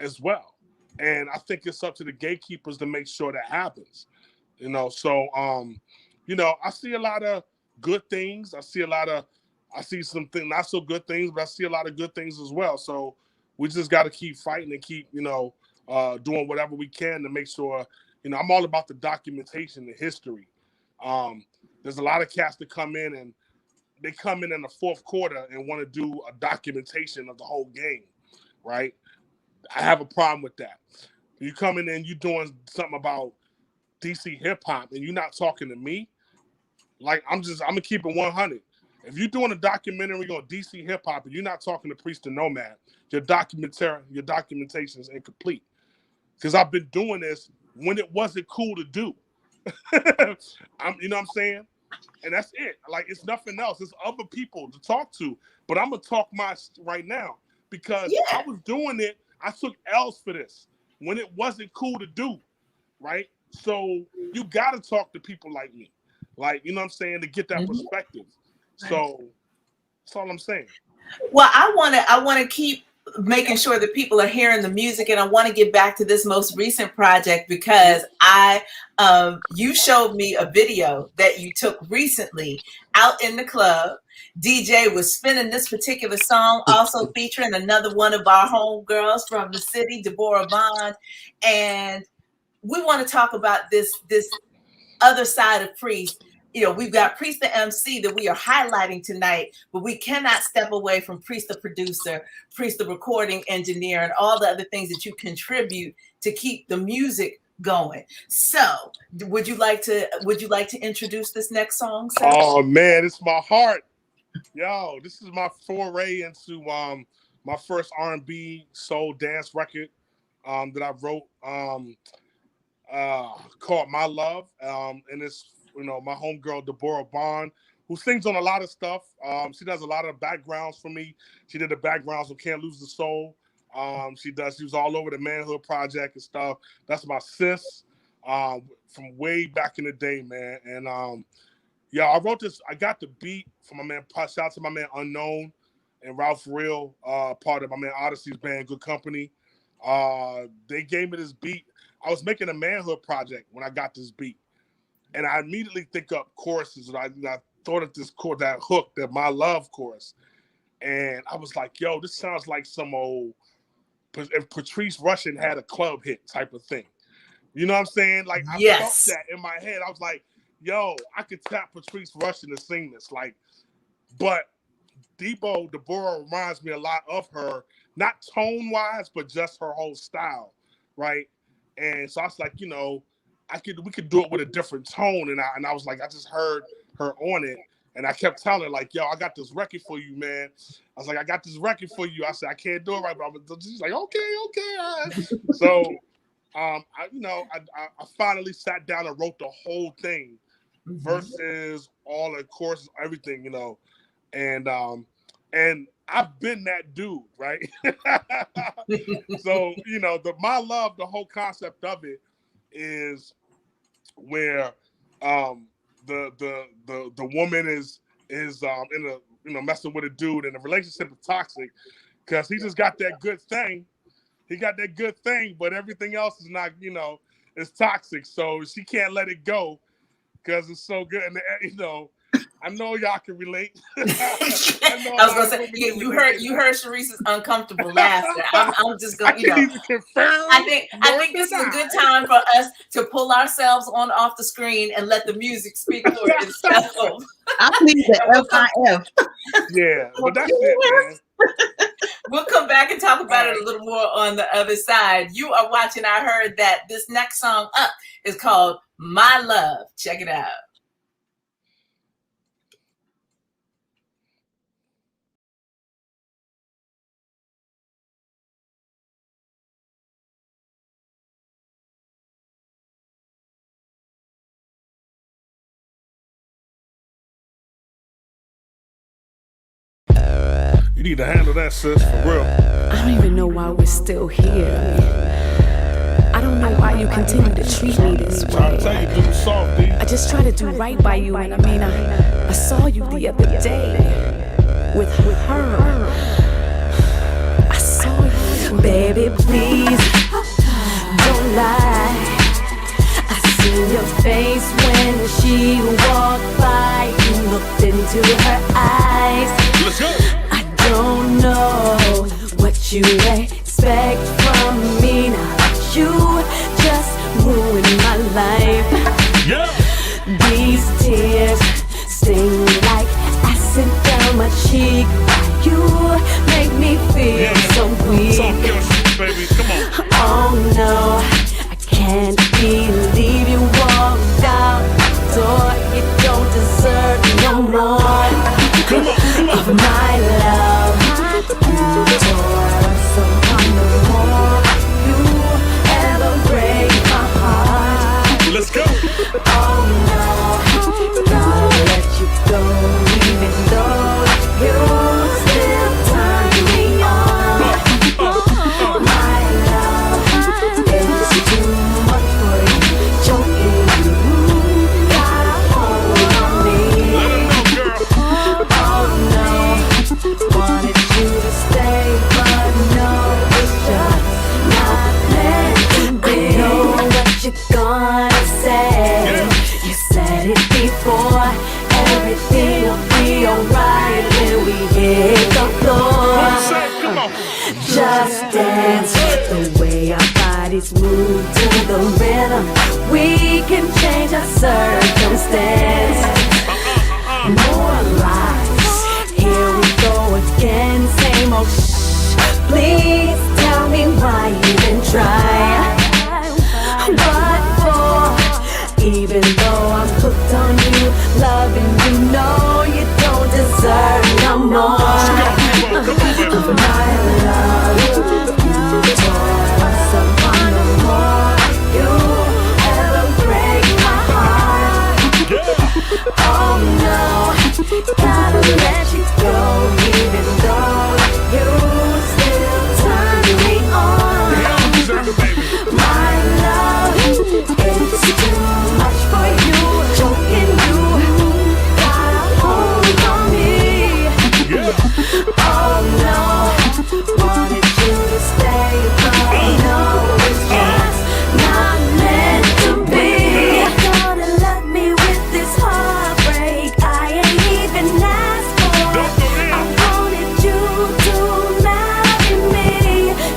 as well. And I think it's up to the gatekeepers to make sure that happens. You know, so you know, I see a lot of good things. I see some not so good things, but I see a lot of good things as well. So we just got to keep fighting and keep, you know, doing whatever we can to make sure, you know, I'm all about the documentation, the history. There's a lot of cats that come in and they come in the fourth quarter and want to do a documentation of the whole game, right? I have a problem with that. You come in and you're doing something about DC hip hop and you're not talking to me, like I'm gonna keep it 100. If you're doing a documentary on DC hip hop and you're not talking to Priest Da Nomad, your documentation is incomplete. Because I've been doing this when it wasn't cool to do. You know what I'm saying? And that's it. Like, it's nothing else. There's other people to talk to, but I'm gonna talk my right now because I was doing it. I took L's for this when it wasn't cool to do, right? So you got to talk to people like me, like, you know what I'm saying, to get that perspective. So that's all I'm saying. Well, I want to keep making sure that people are hearing the music, and I want to get back to this most recent project because you showed me a video that you took recently out in the club, DJ was spinning this particular song, also featuring another one of our homegirls from the city, Deborah Bond. And we want to talk about this other side of Priest. You know, we've got Priest the MC that we are highlighting tonight, but we cannot step away from Priest the producer, Priest the recording engineer, and all the other things that you contribute to keep the music going. So, would you like to introduce this next song, Seth? Oh man, it's my heart. Yo, this is my foray into my first R&B soul dance record that I wrote called My Love. And it's, you know, my homegirl Deborah Bond, who sings on a lot of stuff. She does a lot of backgrounds for me. She did the backgrounds of Can't Lose the Soul. She was all over the Manhood Project and stuff. That's my sis from way back in the day, man. And yeah, I wrote this. I got the beat from my man. Shout out to my man Unknown and Ralph Real, part of my man Odyssey's band, Good Company. They gave me this beat. I was making a Manhood Project when I got this beat, and I immediately think up choruses. And I thought of this chord, that hook, that My Love chorus, and I was like, "Yo, this sounds like some old if Patrice Rushen had a club hit type of thing." You know what I'm saying? Like, I felt that in my head. I was like, yo, I could tap Patrice Rushen to sing this. Like, but Deborah reminds me a lot of her, not tone-wise, but just her whole style, right? And so I was like, you know, we could do it with a different tone. And I was like, I just heard her on it. And I kept telling her, like, yo, I got this record for you, man. I was like, I got this record for you. I said, I can't do it right, but she's like, okay, all right. So, I finally sat down and wrote the whole thing, versus all the courses, everything, you know. And I've been that dude, right? So, you know, My Love, the whole concept of it is where the woman is in a, you know, messing with a dude, and the relationship is toxic because he just got that good thing. He got that good thing, but everything else is not, you know, it's toxic. So she can't let it go because it's so good. And, you know, I know y'all can relate. I was gonna say, you heard Shareese's uncomfortable laughter. I'm just gonna, you know, I think this is a good time for us to pull ourselves off the screen and let the music speak for itself. I need the FIF. Yeah, but that's it, man. We'll come back and talk about it a little more on the other side. You are watching I Heard That. This next song up is called My Love. Check it out. You need to handle that, sis, for real. I don't even know why we're still here. I don't know why you continue to treat me this way. Trying to tell you, do the soft, D. I just try to do right by you, and I mean, I saw you the other day with her. I saw you. Baby, please, don't lie. I see your face when she walked by. You looked into her eyes. Let's go. I don't know what you expect from me. Now you just ruined my life. Yeah. These tears sting like acid down my cheek. You make me feel so weak. Talk your shit, baby. Come on. Oh no, I can't believe you walked out the door. You don't deserve no more of my love. You tore so on the wall. the circumstance. More lies. Here we go again, same old Please tell me why you even try. What for? Even though I'm hooked on you, loving you, no, you don't deserve no more of my love. Once upon a more, you ever break my heart. Oh no, gotta let you go, even though you still turn me on. My love, it's too much for you, choking you, got a hold on me. Oh no, wanted you to stay, but no, it's just not meant to be. Gonna love me with this heartbreak I ain't even asked for. I wanted you to marry me.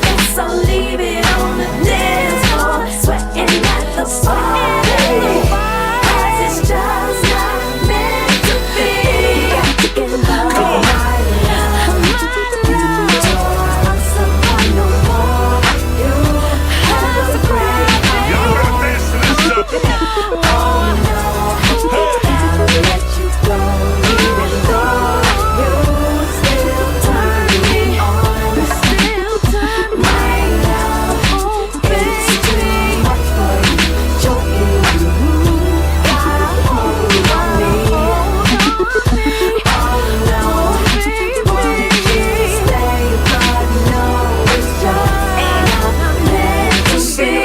Guess I'll leave it on the dance floor, sweating at the party, 'cause it's just not meant to be. Get love, my love, once upon no more, you have a great oh no, gotta let you go, even though you still turn me on. Still turn my love, it's too much for you, choking you, got a hold on me. Oh no, wanted you to stay, but no, it's just not meant to be.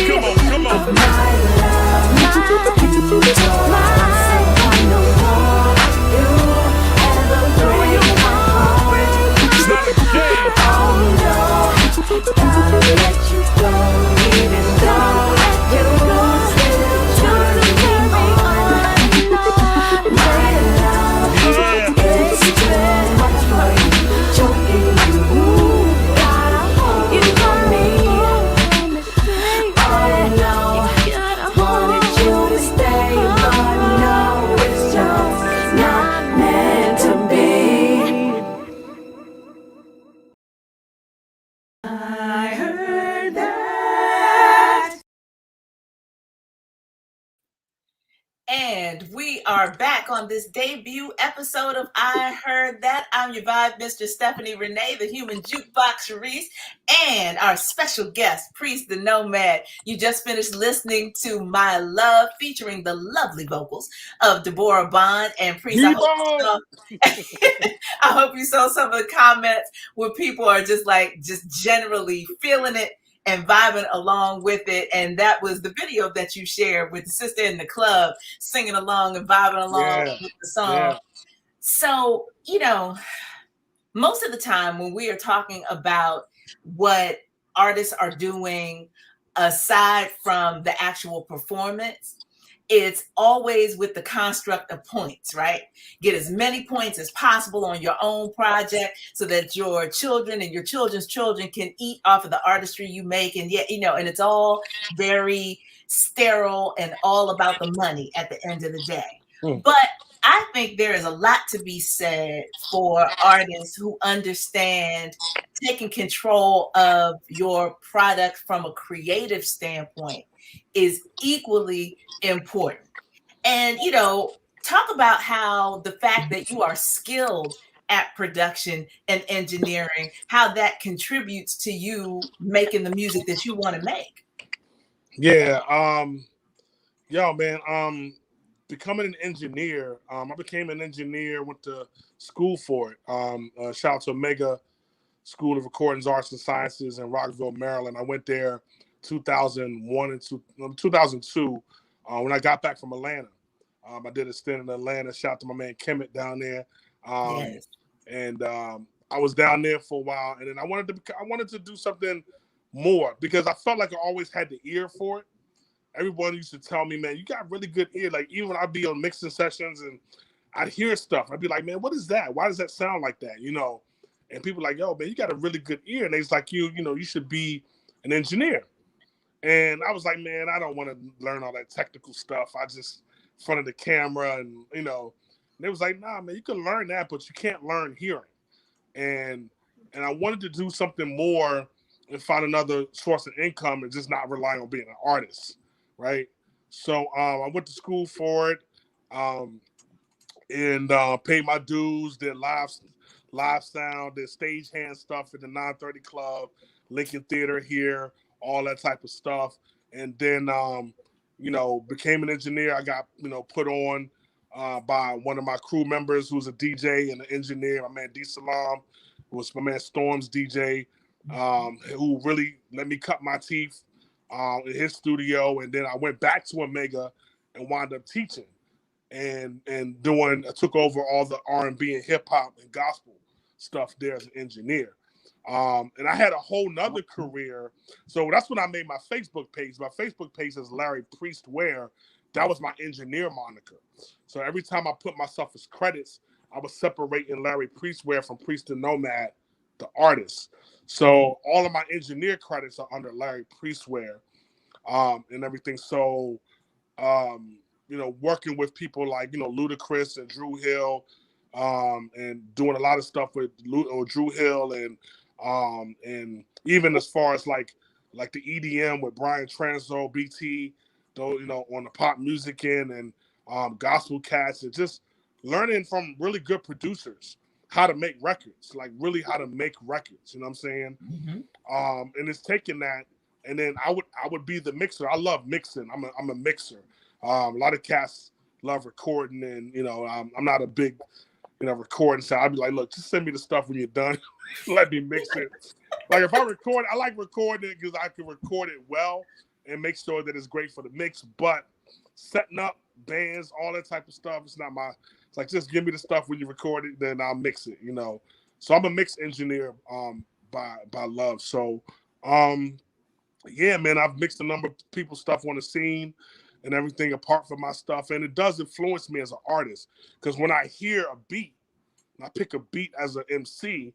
Come on. My love, once upon no more, you ever break my heart. It's not a game. Oh no, gotta let you go, even though you still turn me on. My love, it's too much for you, choking you, got a hold on me. Oh no, wanted you to stay, but no, it's just not meant to be. I heard that. And we are back on this debut episode of I Heard That. I'm your VibeMistress Stephanie Renée, the Human Jukebox Shareese, and our special guest, Priest the Nomad. You just finished listening to My Love, featuring the lovely vocals of Deborah Bond and Priest. I hope you saw some of the comments where people are just generally feeling it and vibing along with it. And that was the video that you shared with the sister in the club, singing along and vibing along with the song. Yeah. So, most of the time when we are talking about what artists are doing aside from the actual performance, it's always with the construct of points, right? Get as many points as possible on your own project so that your children and your children's children can eat off of the artistry you make. And yet, and it's all very sterile and all about the money at the end of the day. But I think there is a lot to be said for artists who understand taking control of your product from a creative standpoint is equally important. And, talk about how the fact that you are skilled at production and engineering, how that contributes to you making the music that you want to make. Yeah. Becoming an engineer, I became an engineer, went to school for it. Shout out to Omega School of Recordings, Arts and Sciences in Rockville, Maryland. I went there 2001 and 2002 when I got back from Atlanta. I did a stint in Atlanta. Shout out to my man Kemet down there. Yes. And I was down there for a while, and then I wanted to do something more because I felt like I always had the ear for it. Everyone used to tell me, man, you got really good ear. Like, even when I'd be on mixing sessions and I'd hear stuff, I'd be like, man, what is that? Why does that sound like that? And people like, yo, man, you got a really good ear. And it's like, you should be an engineer. And I was like, man, I don't want to learn all that technical stuff. I just in front of the camera and, you know, and they was like, nah, man, you can learn that, but you can't learn hearing. And I wanted to do something more and find another source of income and just not rely on being an artist, right? So I went to school for it and paid my dues, did live sound, did stagehand stuff at the 930 Club, Lincoln Theater here, all that type of stuff. And then, you know, became an engineer. I got, you know, put on by one of my crew members who's a DJ and an engineer, my man D Salam, who was my man Storm's DJ, who really let me cut my teeth in his studio. And then I went back to Omega and wound up teaching and doing, I took over all the R&B and hip hop and gospel stuff there as an engineer. And I had a whole nother career. So that's when I made my Facebook page. My Facebook page is Larry Priest Ware. That was my engineer moniker. So every time I put myself as credits, I was separating Larry Priest Ware from Priest Da Nomad, the artist. So all of my engineer credits are under Larry Priest Ware and everything. So, you know, working with people like, you know, Ludacris and Drew Hill and doing a lot of stuff with Drew Hill and even as far as like the EDM with Brian Transo, BT, though, you know, on the pop music end and gospel cats, and just learning from really good producers how to make records, like really how to make records, you know what I'm saying? Mm-hmm. And it's taking that, and then I would be the mixer. I love mixing. I'm a mixer. A lot of cats love recording, and, you know, I'm not a big, you know, recording. So I'd be like, look, just send me the stuff when you're done. Let me mix it. Like if I record, I like recording it because I can record it well and make sure that it's great for the mix. But setting up bands, all that type of stuff, it's not my. It's like, just give me the stuff when you record it, then I'll mix it. You know. So I'm a mix engineer by love. So yeah, man, I've mixed a number of people's stuff on the scene and everything apart from my stuff, and it does influence me as an artist, because when I hear a beat, and I pick a beat as an MC,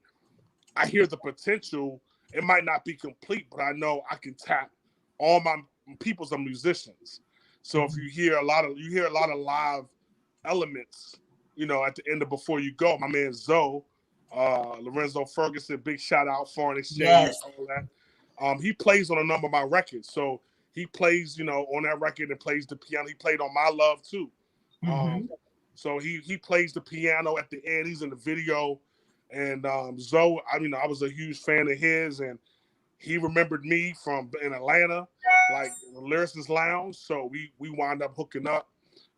I hear the potential. It might not be complete, but I know I can tap all my people's are musicians. So if you hear a lot of live elements, you know, at the end of Before You Go, my man Zoe, Lorenzo Ferguson, big shout out, Foreign Exchange, yes. All that. He plays on a number of my records. So he plays, you know, on that record and plays the piano. He played on My Love too. Mm-hmm. So he plays the piano at the end. He's in the video. And Zoe, I mean, I was a huge fan of his, and he remembered me from in Atlanta, like the Lyricist Lounge. So we wound up hooking up.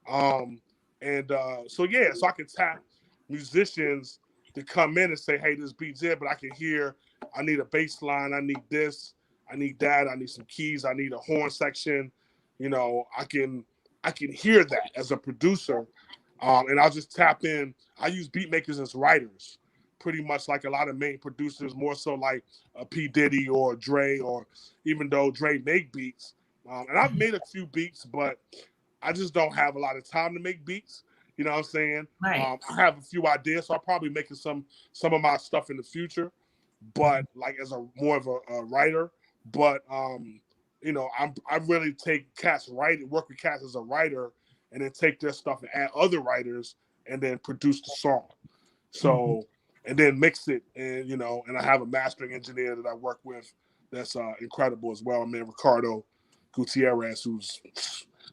So yeah, so I can tap musicians to come in and say, hey, this beat's it, but I can hear, I need a bass line, I need this, I need that, I need some keys, I need a horn section. You know, I can hear that as a producer. And I'll just tap in. I use beat makers as writers, pretty much like a lot of main producers, more so like a P. Diddy or Dre, or even though Dre make beats. And I've made a few beats, but I just don't have a lot of time to make beats. You know what I'm saying? Right. I have a few ideas, so I'll probably making some of my stuff in the future, but like as a more of a writer. But you know, I really take cats writing, work with cats as a writer, and then take their stuff and add other writers, and then produce the song. So, and then mix it, and you know, and I have a mastering engineer that I work with that's incredible as well. I mean, Ricardo Gutierrez, who's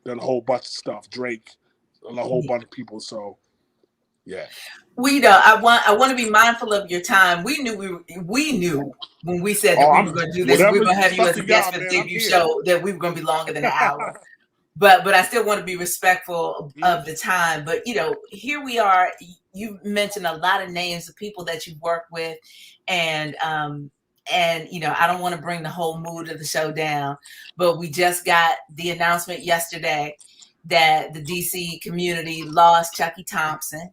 done a whole bunch of stuff. Drake, a whole bunch of people. So, yeah. I want to be mindful of your time. We knew when we said that we were going to do this, we were going to have you as a guest for the debut show, that we were going to be longer than an hour. But I still want to be respectful of the time. But, you know, here we are. You mentioned a lot of names of people that you work with, and you know, I don't want to bring the whole mood of the show down, but we just got the announcement yesterday that the DC community lost Chucky Thompson.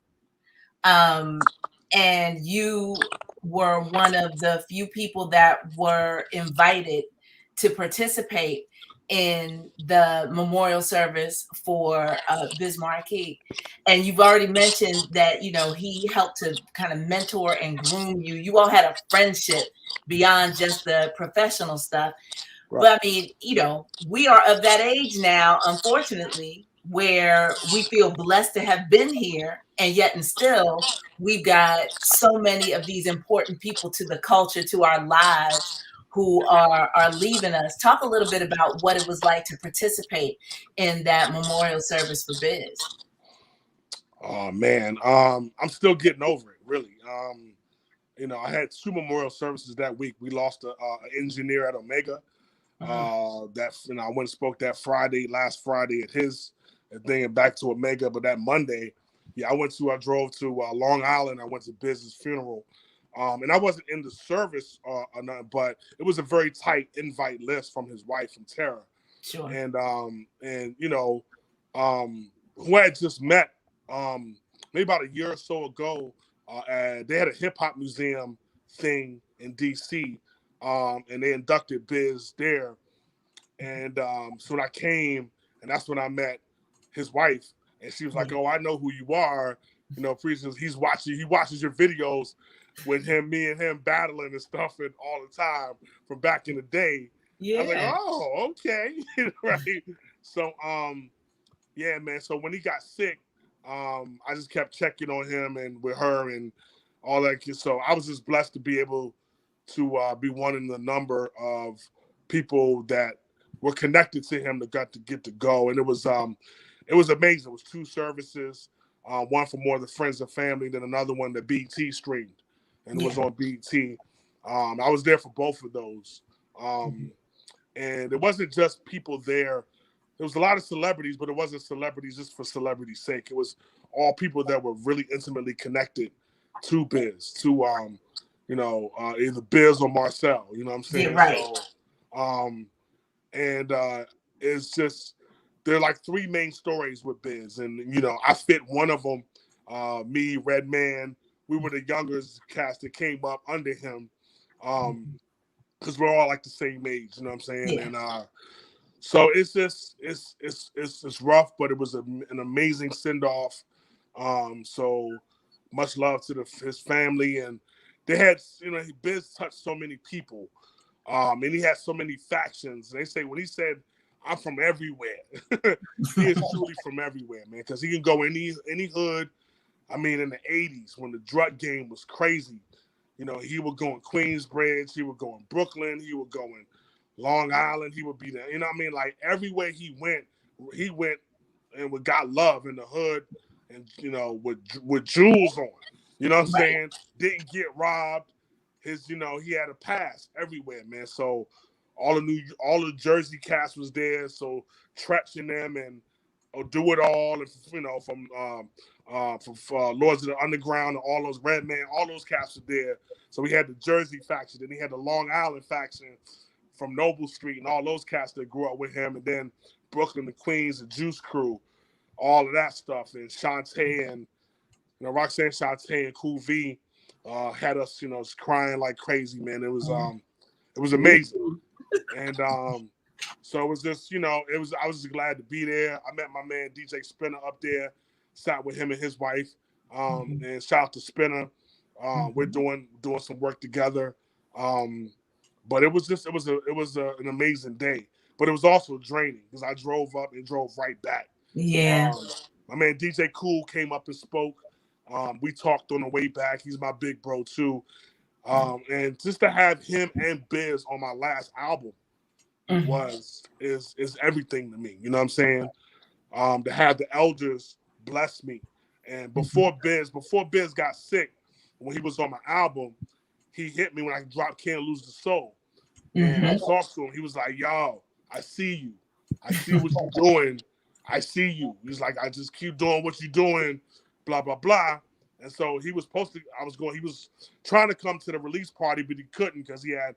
And you were one of the few people that were invited to participate in the memorial service for Biz Markie. And you've already mentioned that, you know, he helped to kind of mentor and groom you. You all had a friendship beyond just the professional stuff. But I mean, we are of that age now, unfortunately, where we feel blessed to have been here, and yet and still we've got so many of these important people to the culture, to our lives, who are leaving us. Talk a little bit about what it was like to participate in that memorial service for Biz. Oh man, I'm still getting over it, really. I had 2 memorial services that week. We lost an engineer at Omega. I went and spoke that last Friday at his thing, and back to Omega. But that Monday, I drove to Long Island. I went to Biz's funeral, and I wasn't in the service or nothing, but it was a very tight invite list from his wife, from Tara, Sure. and who I had just met maybe about a year or so ago. They had a hip hop museum thing in DC. And they inducted Biz there. And so when I came, and that's when I met his wife, and she was like, "Oh, I know who you are." Priest, he watches your videos with me and him battling and stuff and all the time from back in the day. Yeah. I was like, "Oh, okay." Right. So yeah, man. So when he got sick, I just kept checking on him and with her and all that. So I was just blessed to be able to be one in the number of people that were connected to him that got to get to go. And it was amazing. It was 2 services, one for more of the friends and family, then another one that BT streamed, and it was on BT. I was there for both of those. And it wasn't just people there. There was a lot of celebrities, but it wasn't celebrities just for celebrity's sake. It was all people that were really intimately connected to Biz, to either Biz or Marcel. You know what I'm saying? Yeah, right. So, it's just, there are like 3 main stories with Biz, and I fit one of them. Me, Redman, we were the youngest cast that came up under him, because we're all like the same age. You know what I'm saying? Yeah. And so it's just it's rough, but it was an amazing send off. So much love to his family, and they had Biz touched so many people, and he had so many factions. They say when he said, "I'm from everywhere," he is truly from everywhere, man, because he can go any hood. I mean, in the '80s when the drug game was crazy, he would go in Queensbridge, he would go in Brooklyn, he would go in Long Island, he would be there. You know what I mean? Like everywhere he went and got love in the hood, and with jewels on. You know what I'm saying? Didn't get robbed. He had a pass everywhere, man. So all the Jersey cast was there. So Tretch and them and Do It All, and from Lords of the Underground and all those Redman, all those cats were there. So we had the Jersey faction, then he had the Long Island faction from Noble Street and all those cats that grew up with him, and then Brooklyn, the Queens, the Juice Crew, all of that stuff, and Shantae and Roxanne Shantae and Cool V had us crying like crazy, man. It was amazing, and so it was just I was just glad to be there. I met my man DJ Spinner up there, sat with him and his wife, and shout out to Spinner. We're doing some work together. But it was an amazing day. But it was also draining because I drove up and drove right back. Yeah. My man DJ Cool came up and spoke. We talked on the way back. He's my big bro too. And just to have him and Biz on my last album is everything to me. You know what I'm saying? To have the elders bless me. And before Biz got sick, when he was on my album, he hit me when I dropped Can't Lose the Soul. And I talked to him. He was like, "Yo, I see you. I see what you're doing. I see you." He's like, "I just keep doing what you're doing, blah, blah, blah." And so he was he was trying to come to the release party, but he couldn't because he had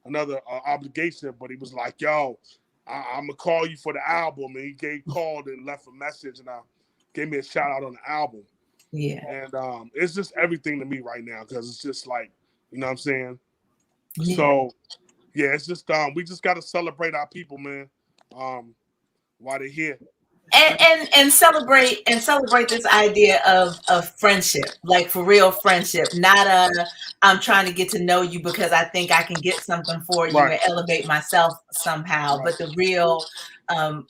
another obligation. But he was like, "Yo, I'm going to call you for the album." And he called and left a message, and gave me a shout out on the album. Yeah. And it's just everything to me right now because it's just like, you know what I'm saying? Yeah. So, yeah, it's just we just got to celebrate our people, man, while they're here. and celebrate this idea of friendship, like for real friendship, not I'm trying to get to know you because I think I can get something for you Right. and elevate myself somehow, but the real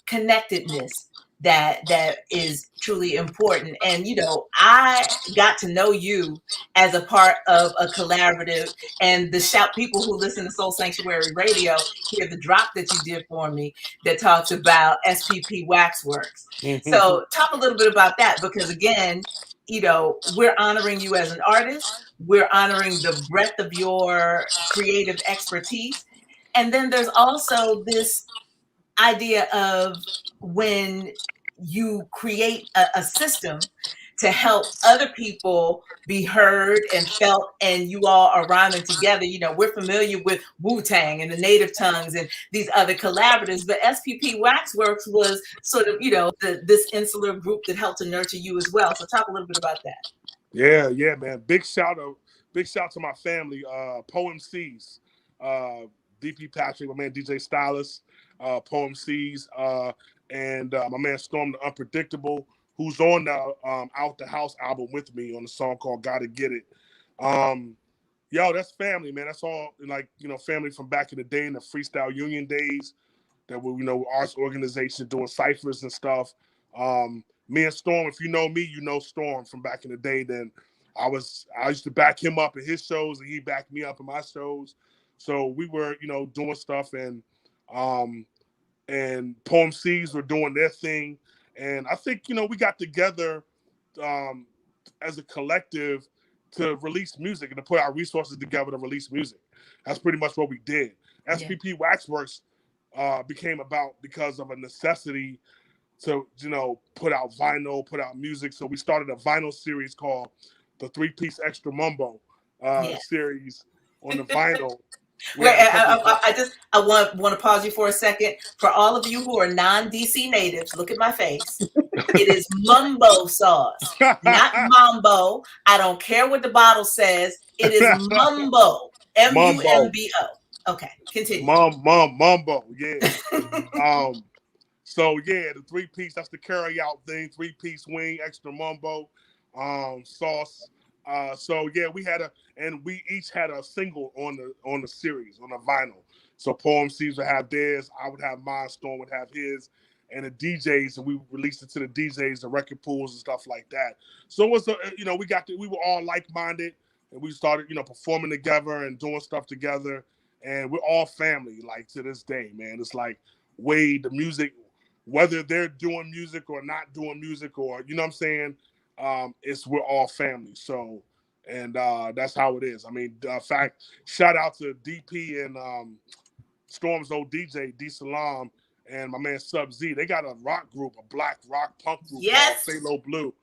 connectedness that is truly important. And I got to know you as a part of a collaborative, and the shout people who listen to Soul Sanctuary Radio hear the drop that you did for me that talks about SPP Waxworks. So talk a little bit about that, because again, we're honoring you as an artist. We're honoring the breadth of your creative expertise. And then there's also this idea of when you create a system to help other people be heard and felt, and you all are rhyming together. We're familiar with Wu-Tang and the Native Tongues and these other collaboratives, but SPP Waxworks was sort of, this insular group that helped to nurture you as well. So talk a little bit about that. Yeah, man. Big shout to my family, Poem C's, DP Patrick, my man DJ Stylist, Poem C's, and my man Storm the Unpredictable, who's on the Out the House album with me on the song called Gotta Get It. That's family, man. That's all, like, family from back in the day, in the Freestyle Union days, that were, arts organization doing ciphers and stuff. Me and Storm, if you know me, you know Storm from back in the day. Then I used to back him up in his shows, and he backed me up in my shows. So we were, doing stuff, and Poem C's were doing their thing. And I think, we got together as a collective to release music and to put our resources together to release music. That's pretty much what we did. SPP Waxworks became about because of a necessity to, put out vinyl, put out music. So we started a vinyl series called the 3-Piece Extra Mumbo series on the vinyl. Wait, I want to pause you for a second. For all of you who are non-DC natives, look at my face. It is mumbo sauce, not mambo. I don't care what the bottle says. It is mumbo. MUMBO. Okay, continue. Mumbo, yeah. So yeah, the 3-piece, that's the carry out thing. 3-piece wing, extra mumbo, sauce. So yeah, we each had a single on the series, on the vinyl. So Poem C's would have theirs, I would have mine, Storm would have his, and the DJs, and we released it to the DJs, the record pools and stuff like that. So it was we were all like-minded, and we started, performing together and doing stuff together, and we're all family, like, to this day, man. It's like the music, whether they're doing music or not doing music, or, you know what I'm saying? We're all family. So, and that's how it is. I mean, in fact, shout out to DP and Storm's old DJ, D Salam, and my man Sub Z. They got a rock group, a black rock punk group called Phalo Blue.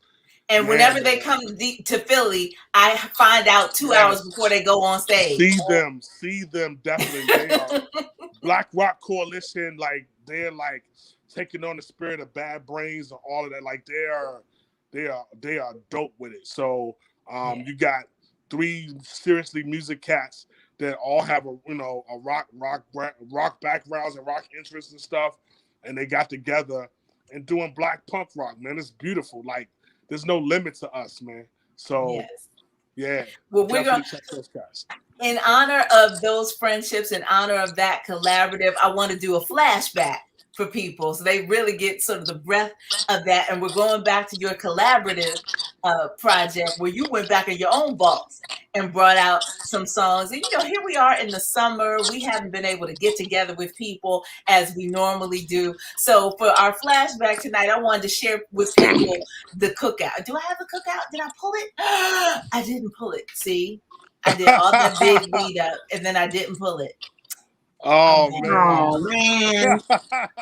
And whenever they come to Philly, I find out 2 hours before they go on stage. See them definitely. They are Black Rock Coalition, like, they're like taking on the spirit of Bad Brains and all of that. Like, they are dope with it. So you got 3 seriously music cats that all have a rock backgrounds and rock interests and stuff, and they got together and doing black punk rock, man. It's beautiful. Like, there's no limit to us, man. So yeah. Well, we're gonna check those guys. In honor of those friendships, in honor of that collaborative, I want to do a flashback for people so they really get sort of the breadth of that. And we're going back to your collaborative project where you went back in your own vaults and brought out some songs. And here we are in the summer. We haven't been able to get together with people as we normally do. So for our flashback tonight, I wanted to share with people the cookout. Do I have a cookout? Did I pull it? I didn't pull it. See, I did all that big lead up and then I didn't pull it. Oh man.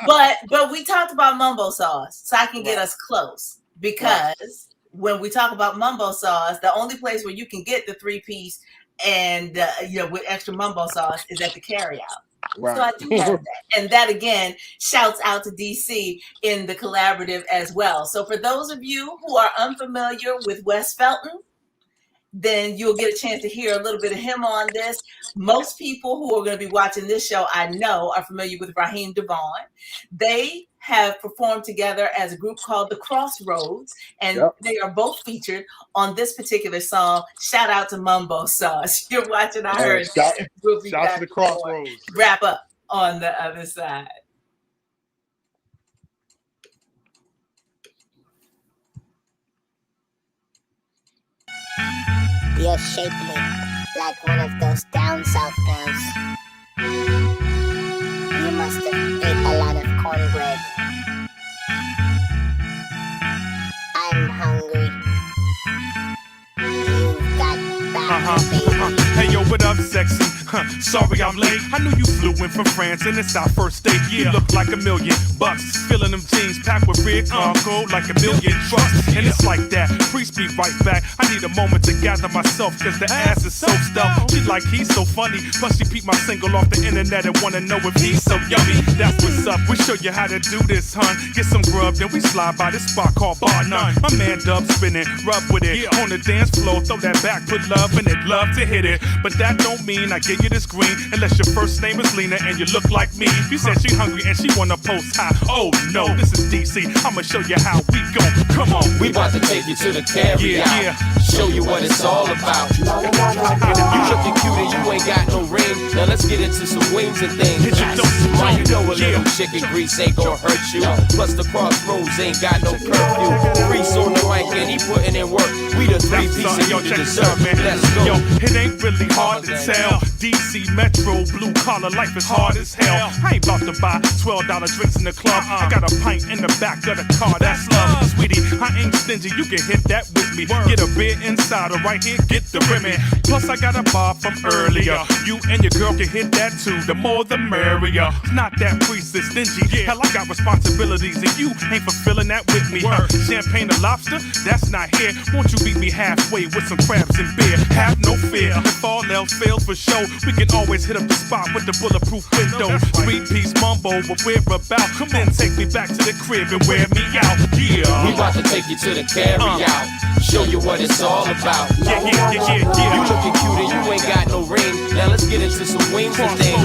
But we talked about mumbo sauce, so I can get us close, because when we talk about mumbo sauce, the only place where you can get the 3-piece and with extra mumbo sauce is at the carryout. Right. So I do have that, and that again shouts out to DC in the collaborative as well. So for those of you who are unfamiliar with West Felton, then you'll get a chance to hear a little bit of him on this. Most people who are going to be watching this show, I know, are familiar with Raheem DeVaughn. They have performed together as a group called The Crossroads, and they are both featured on this particular song. Shout out to Mumbo Sauce. You're watching, I heard. We'll be shout to The Crossroads. Wrap up on the other side. You're shapely, like one of those down south girls. You must have ate a lot of cornbread. I'm hungry. You've got back, baby. Hey yo, what up, sexy? Sorry I'm late. I knew you flew in from France and it's our first date. You look like $1 million bucks. Feeling them jeans packed with red cargo like $1 million trucks. And it's like that. Priest be right back. I need a moment to gather myself, cause the ass is so stuffed. She like he's so funny. Plus she peeped my single off the internet and wanna know if he's so yummy. That's what's up. We show you how to do this, hun. Get some grub, then we slide by this spot called Bar None. My man Dub spinning, rub with it. On the dance floor, throw that back, put love in it. Love to hit it. But that don't mean I give you this green unless your first name is Lena and you look like me. You said she hungry and she wanna post high. Oh no, this is DC. I'ma show you how we go. Come on, we about to take you to the carry out. Show you what it's all about. You looking cute and you ain't got no ring. Now let's get into some wings and things. Why you know a little chicken grease ain't gonna hurt you. Plus the Crossroads ain't got no curfew. Priest on the mic and he putting in work. We the three piece and you deserve, man. Let's go. Yo, it ain't really hard to tell. DC Metro, blue collar life is hard as hell. I ain't about to buy $12 drinks in the club. I got a pint in the back of the car, that's love. Sweetie, I ain't stingy, you can hit that with me. Get a beer inside or right here, get the rimming. Plus I got a bar from earlier. You and your girl can hit that too, the more the merrier. Not that Priest is stingy, hell I got responsibilities and you ain't fulfilling that with me. Champagne and lobster, that's not here. Won't you meet me halfway with some crabs and beer? Have no fear, if all else fails for show, we can always hit up the spot with the bulletproof window. Three-piece mumbo, what we're about. Then take me back to the crib and wear me out. Yeah, we about to take you to the carry out. Show you what it's all about. You looking cute and you ain't got no ring. Now let's get into some wings and things.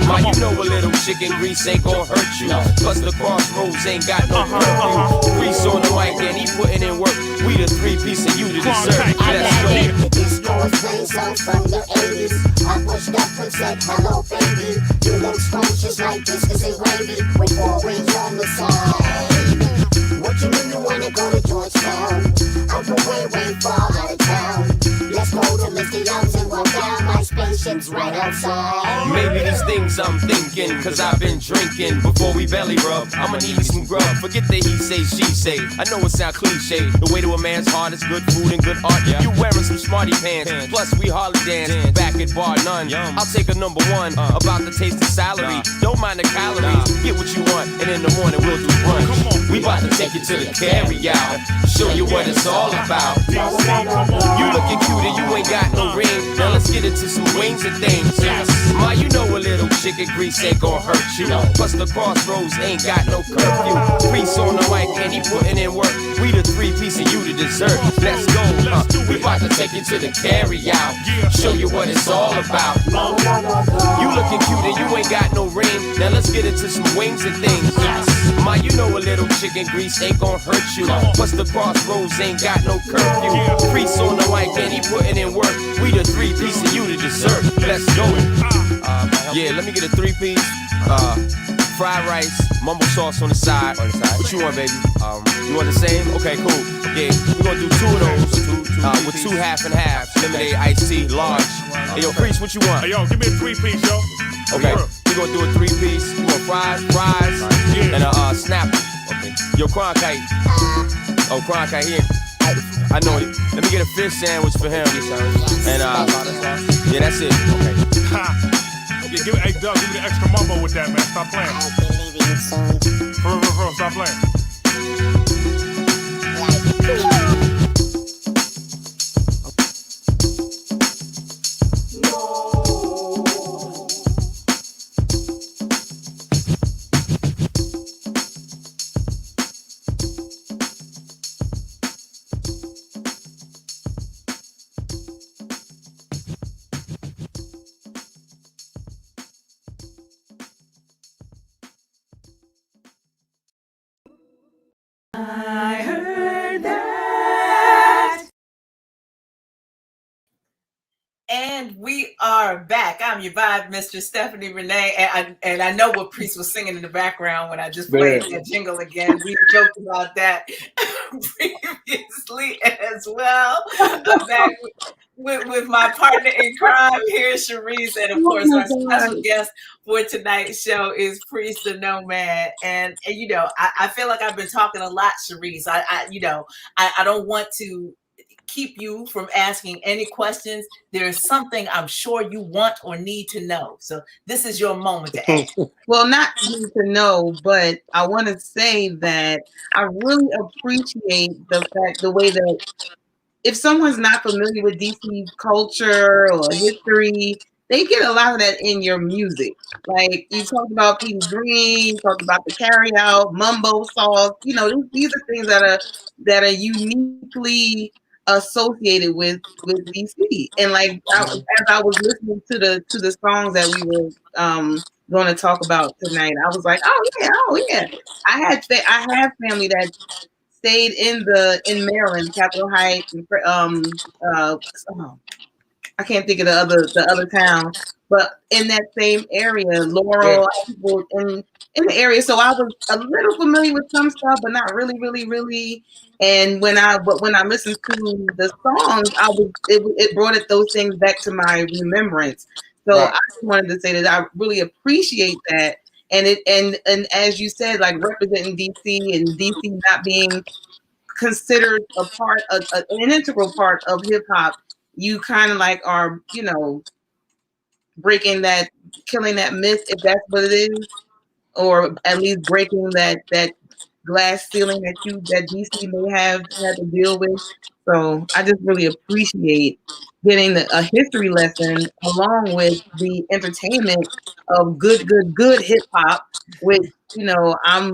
Why you know a little chicken grease ain't gonna hurt you. Plus the Crossroads ain't got no curfew. Priest on the mic and he putting in work. We the three piece and you the dessert. Let's go. This girl's playing songs from the 80s. I pushed up and said, hello, baby. You look scrumptious like biscuits and gravy with 4 wings on the side. What you mean you wanna go to Georgetown? I'm from way far out of town. Let's go to Mr. Young's and walk down. My spaceship's right outside. Maybe these things I'm thinking, cause I've been drinking. Before we belly rub, I'ma need some grub. Forget the he say, she say. I know it sound cliche. The way to a man's heart is good food and good art. You wearing some smarty pants, plus we hardly dance. Back at Bar None, I'll take a number 1. About to taste the salary. Don't mind the calories. Get what you want, and in the morning we'll do brunch. We about to take you to the carry out. Show you what it's all about. You looking cute and you ain't got no ring. Now let's get into some wings and things. Ma, you know a little chicken grease ain't gonna hurt you. Plus the Crossroads ain't got no curfew. Priest on the mic and he putting in work. We the three piece and you the dessert. Let's go. We about to take you to the carry out. Show you what it's all about. You looking cute and you ain't got no ring. Now let's get into some wings and things. Ma, you know a little chicken grease ain't gonna hurt you. Plus the Crossroads ain't got no curfew. Priest on the mic and he putting in work. We the three piece and you the dessert. Let's go. Yeah, let me get a 3-piece. Fried rice, mumbo sauce on the side. What you want, baby? You want the same? Okay, cool. Yeah, we're gonna do 2 of those with 2 half and halves. Lemonade, iced tea, large. Hey, yo, Priest, what you want? Hey, yo, give me a 3-piece, yo. Okay, we're gonna do a 3-piece. You want fries, and a snapper. Okay. Yo, Cronkite. Oh, Cronkite here. I know it. Let me get a fish sandwich for him. And yeah, that's it. Okay. Ha. Yeah, hey, Doug, give me the extra mumbo with that, man. Stop playing. I'll be leaving soon. For real, stop playing. Like, And we are back. I'm your VibeMistress Stephanie Renée, and I know what Priest was singing in the background when I just played that jingle again. We joked about that previously as well. I'm back with my partner in crime here, Shareese, and of course our special guest for tonight's show is Priest Da Nomad. And you know, I feel like I've been talking a lot, Shareese. I don't want to keep you from asking any questions. There's something I'm sure you want or need to know. So this is your moment to ask. Well, not need to know, but I want to say that I really appreciate the way that if someone's not familiar with DC culture or history, they get a lot of that in your music. Like you talked about Petey Green, you talked about the Carry Out, Mumbo Sauce. You know, these are things that are uniquely associated with DC. And like as I was listening to the songs that we were going to talk about tonight, I was like, oh yeah. I have family that stayed in Maryland, Capitol Heights, and I can't think of the other town, but in that same area, Laurel, people in the area. So I was a little familiar with some stuff, but not really. And when I listened to the songs, it brought those things back to my remembrance. So I just wanted to say that I really appreciate that. And as you said, like representing DC and DC not being considered an integral part of hip hop, you kind of like are, you know, killing that myth, if that's what it is, or at least breaking that glass ceiling that DC may have had to deal with. So I just really appreciate getting a history lesson along with the entertainment of good hip hop, which, you know, I'm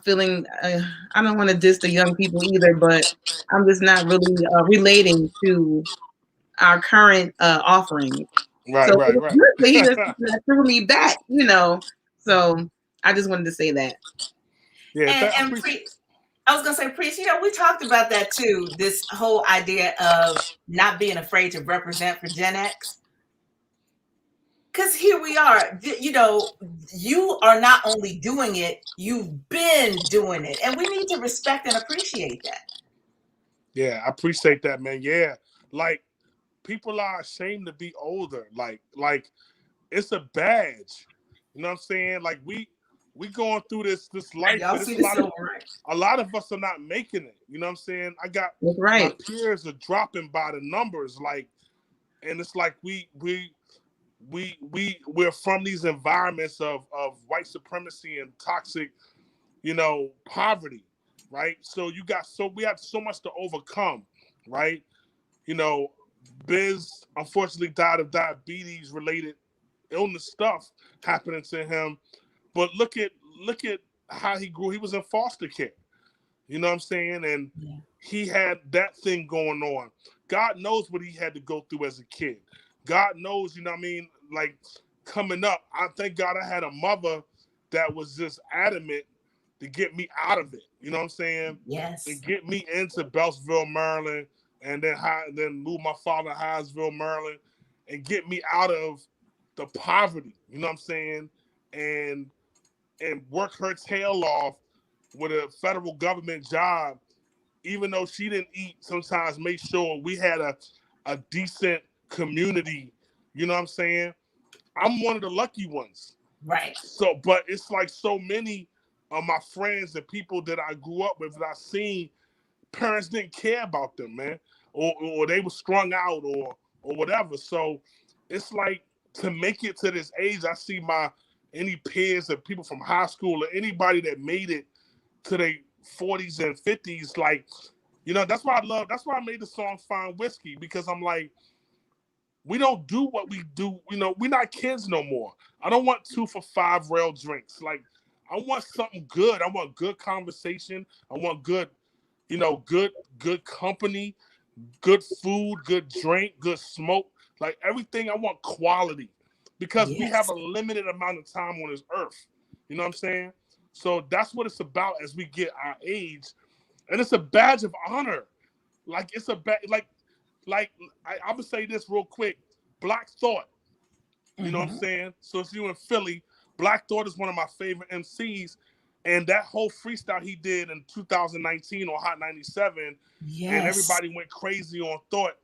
feeling, I don't want to diss the young people either, but I'm just not really relating to our current offerings. Right. It was good to hear something that threw me back, you know. So I just wanted to say that. Yeah, and I was gonna say, Priest, you know, we talked about that too. This whole idea of not being afraid to represent for Gen X. Because here we are, you know, you are not only doing it, you've been doing it. And we need to respect and appreciate that. Yeah, I appreciate that, man. Yeah. Like, people are ashamed to be older. Like it's a badge. You know what I'm saying? Like we going through this life. Y'all see this a lot of us are not making it. You know what I'm saying? I got my peers are dropping by the numbers, like, and it's like we're from these environments of white supremacy and toxic, you know, poverty, right? So we have so much to overcome, right? You know, Biz unfortunately died of diabetes related illness stuff happening to him, but look at how he grew. He was in foster care, you know what I'm saying, and he had that thing going on. God knows what he had to go through as a kid. God knows, you know what I mean? Like, coming up, I thank God I had a mother that was just adamant to get me out of it. You know what I'm saying? Yes. And get me into Beltsville, Maryland, and then move my father to Hyattsville, Maryland, and get me out of the poverty. You know what I'm saying? And work her tail off with a federal government job, even though she didn't eat, sometimes make sure we had a decent community. You know what I'm saying? I'm one of the lucky ones. Right. So, but it's like so many of my friends and people that I grew up with that I seen, parents didn't care about them, man. Or they were strung out or whatever. So it's like, to make it to this age, I see any peers of people from high school or anybody that made it to their 40s and 50s, like, you know, that's why I made the song Fine Whiskey, because I'm like, we don't do what we do. You know, we're not kids no more. I don't want 2 for $5 rail drinks. Like, I want something good. I want good conversation. I want good, you know, good company, good food, good drink, good smoke. Like, everything, I want quality, because we have a limited amount of time on this earth. You know what I'm saying? So that's what it's about as we get our age. And it's a badge of honor. Like, it's a like, like I'm gonna say this real quick. Black Thought. You know what I'm saying? So if you're in Philly, Black Thought is one of my favorite MCs. And that whole freestyle he did in 2019 on Hot 97, and everybody went crazy on Thought.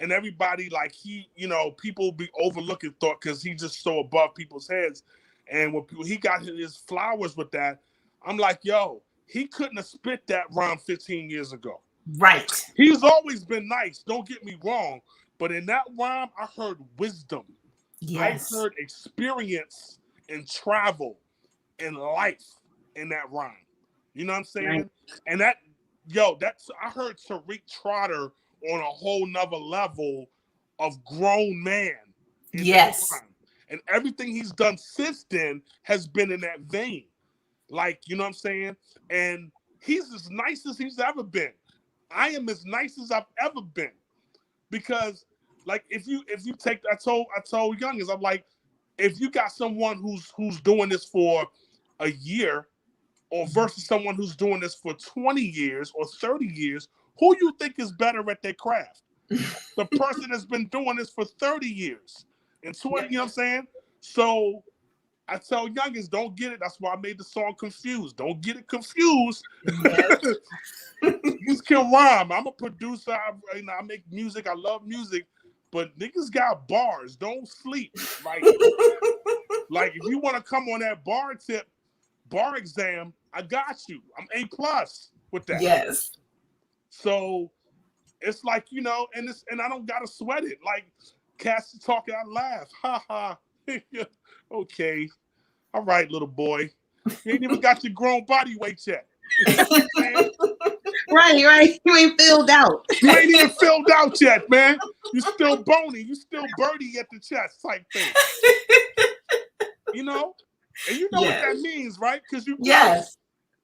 And everybody, like, he, you know, people be overlooking Thought because he's just so above people's heads. And when he got his flowers with that, I'm like, yo, he couldn't have spit that rhyme 15 years ago. Right. He's always been nice, don't get me wrong. But in that rhyme, I heard wisdom. Yes. I heard experience and travel and life in that rhyme. You know what I'm saying? Right. And that, I heard Tariq Trotter on a whole nother level of grown man. Yes. And everything he's done since then has been in that vein. Like, you know what I'm saying? And he's as nice as he's ever been. I am as nice as I've ever been. Because, like, if you take, I told youngins, I'm like, if you got someone who's doing this for a year, or versus someone who's doing this for 20 years or 30 years, who you think is better at their craft? The person that's been doing this for 30 years and 20, you know what I'm saying? So I tell youngins, don't get it. That's why I made the song Confused. Don't get it confused. Yes. Niggas can rhyme. I'm a producer. I make music. I love music. But niggas got bars. Don't sleep. Like if you want to come on that bar exam, I got you. I'm A+ with that. Yes. So it's like, you know, and I don't gotta sweat it. Like, cats talking, I laugh. Ha ha. Okay. All right, little boy. You ain't even got your grown body weight yet. Right. You ain't filled out. You ain't even filled out yet, man. You still bony. You still birdie at the chest type thing. You know? And you know what that means, right? Because you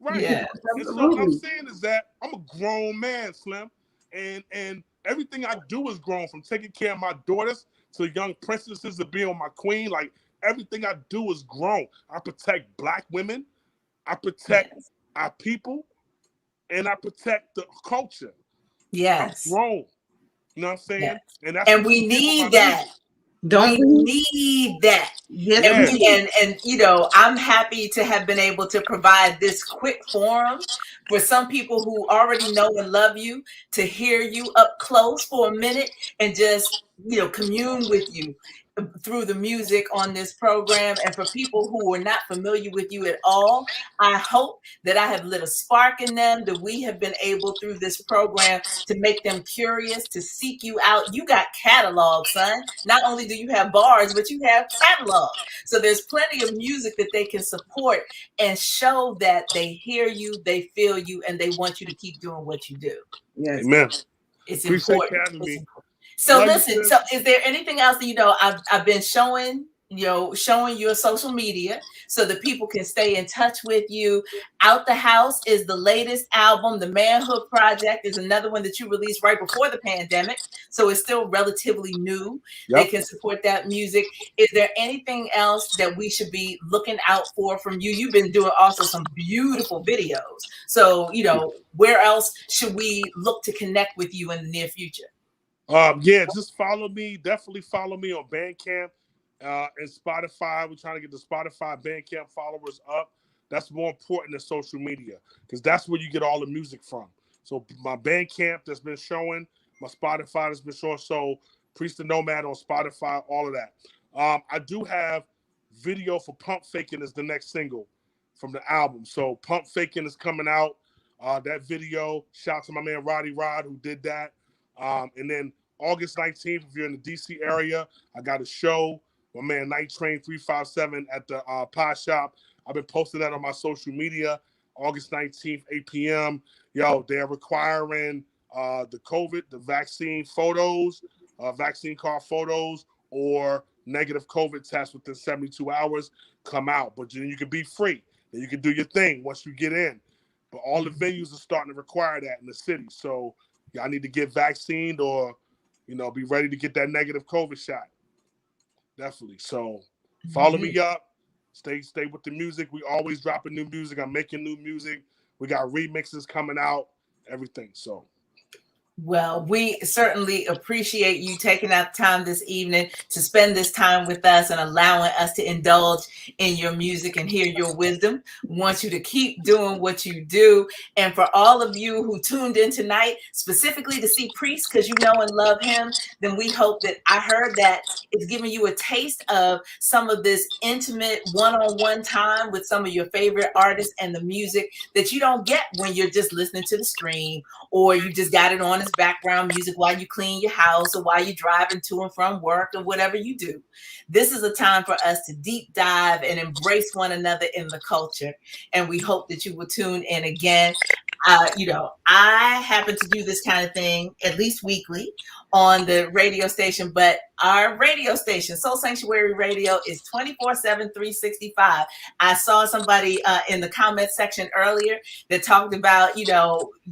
right. Yeah. And so what I'm saying is that I'm a grown man, Slim. And everything I do is grown, from taking care of my daughters to young princesses to being my queen. Like, everything I do is grown. I protect Black women. I protect our people. And I protect the culture. Yes. I'm grown. You know what I'm saying? Yes. And we need that. We need that. Yes. And you know, I'm happy to have been able to provide this quick forum for some people who already know and love you to hear you up close for a minute and just, you know, commune with you through the music on this program. And for people who are not familiar with you at all, I hope that I have lit a spark in them, that we have been able through this program to make them curious, to seek you out. You got catalog, son. Not only do you have bars, but you have catalog. So there's plenty of music that they can support and show that they hear you, they feel you, and they want you to keep doing what you do. Yes. Amen. It's Appreciate important. me. So listen, so is there anything else that, you know, I've been showing your social media so that people can stay in touch with you? Out the House is the latest album. The Manhood Project is another one that you released right before the pandemic. So it's still relatively new. They can support that music. Is there anything else that we should be looking out for from you? You've been doing also some beautiful videos. So, you know, where else should we look to connect with you in the near future? Just follow me. Definitely follow me on Bandcamp and Spotify. We're trying to get the Spotify Bandcamp followers up. That's more important than social media, because that's where you get all the music from. So my Bandcamp that's been showing, my Spotify that's been showing. So Priest Da Nomad on Spotify, all of that. I do have video for Pump Faking is the next single from the album. So Pump Faking is coming out. That video, shout out to my man Roddy Rod who did that. And then August 19th, if you're in the DC area, I got a show. My man Night Train 357 at the Pie Shop. I've been posting that on my social media. August 19th, 8 p.m. Yo, they're requiring the vaccine photos, vaccine card photos, or negative COVID tests within 72 hours. Come out, but you can be free. Then you can do your thing once you get in. But all the venues are starting to require that in the city. So y'all need to get vaccinated or, you know, be ready to get that negative COVID shot. Definitely. So follow me up. Stay with the music. We always dropping new music. I'm making new music. We got remixes coming out, everything. So Well, we certainly appreciate you taking out time this evening to spend this time with us and allowing us to indulge in your music and hear your wisdom. We want you to keep doing what you do. And for all of you who tuned in tonight, specifically to see Priest, because you know and love him, then we hope that I heard that it's giving you a taste of some of this intimate one-on-one time with some of your favorite artists and the music that you don't get when you're just listening to the stream, or you just got it on as background music while you clean your house or while you're driving to and from work or whatever you do. This is a time for us to deep dive and embrace one another in the culture. And we hope that you will tune in again. I happen to do this kind of thing at least weekly on the radio station, but our radio station, Soul Sanctuary Radio, is 24/7, 365. I saw somebody in the comment section earlier that talked about,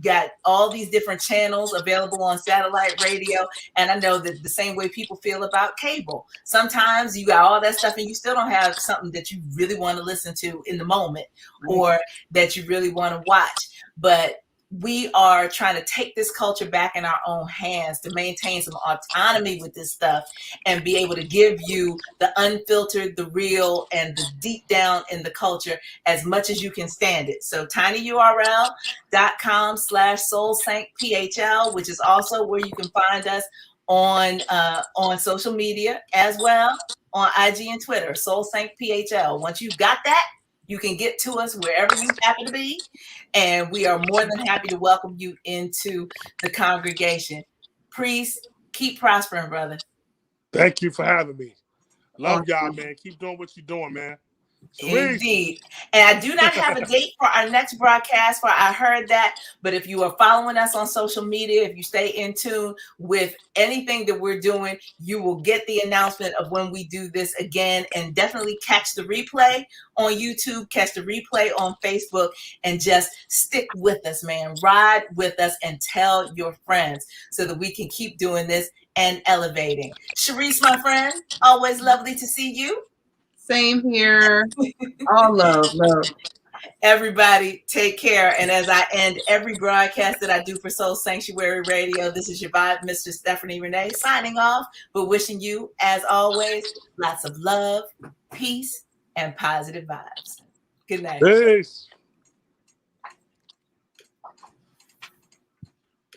got all these different channels available on satellite radio. And I know that the same way people feel about cable. Sometimes you got all that stuff and you still don't have something that you really want to listen to in the moment or that you really want to watch. But we are trying to take this culture back in our own hands to maintain some autonomy with this stuff and be able to give you the unfiltered, the real, and the deep down in the culture as much as you can stand it. So tinyurl.com/soulsaintphl, which is also where you can find us on social media as well, on IG and Twitter, Soul Saint PHL. Once you've got that, you can get to us wherever you happen to be, and we are more than happy to welcome you into the congregation. Priest, keep prospering, brother. Thank you for having me. Love y'all, man. Keep doing what you're doing, man. Shareese. Indeed. And I do not have a date for our next broadcast for I Heard That, but if you are following us on social media, if you stay in tune with anything that we're doing, you will get the announcement of when we do this again. And definitely catch the replay on YouTube, catch the replay on Facebook, and just stick with us, man. Ride with us and tell your friends so that we can keep doing this and elevating. Shareese, my friend, always lovely to see you. Same here. All love. Everybody, take care. And as I end every broadcast that I do for Soul Sanctuary Radio, this is your VibeMistress Stephanie Renée signing off, but wishing you, as always, lots of love, peace, and positive vibes. Good night. Peace.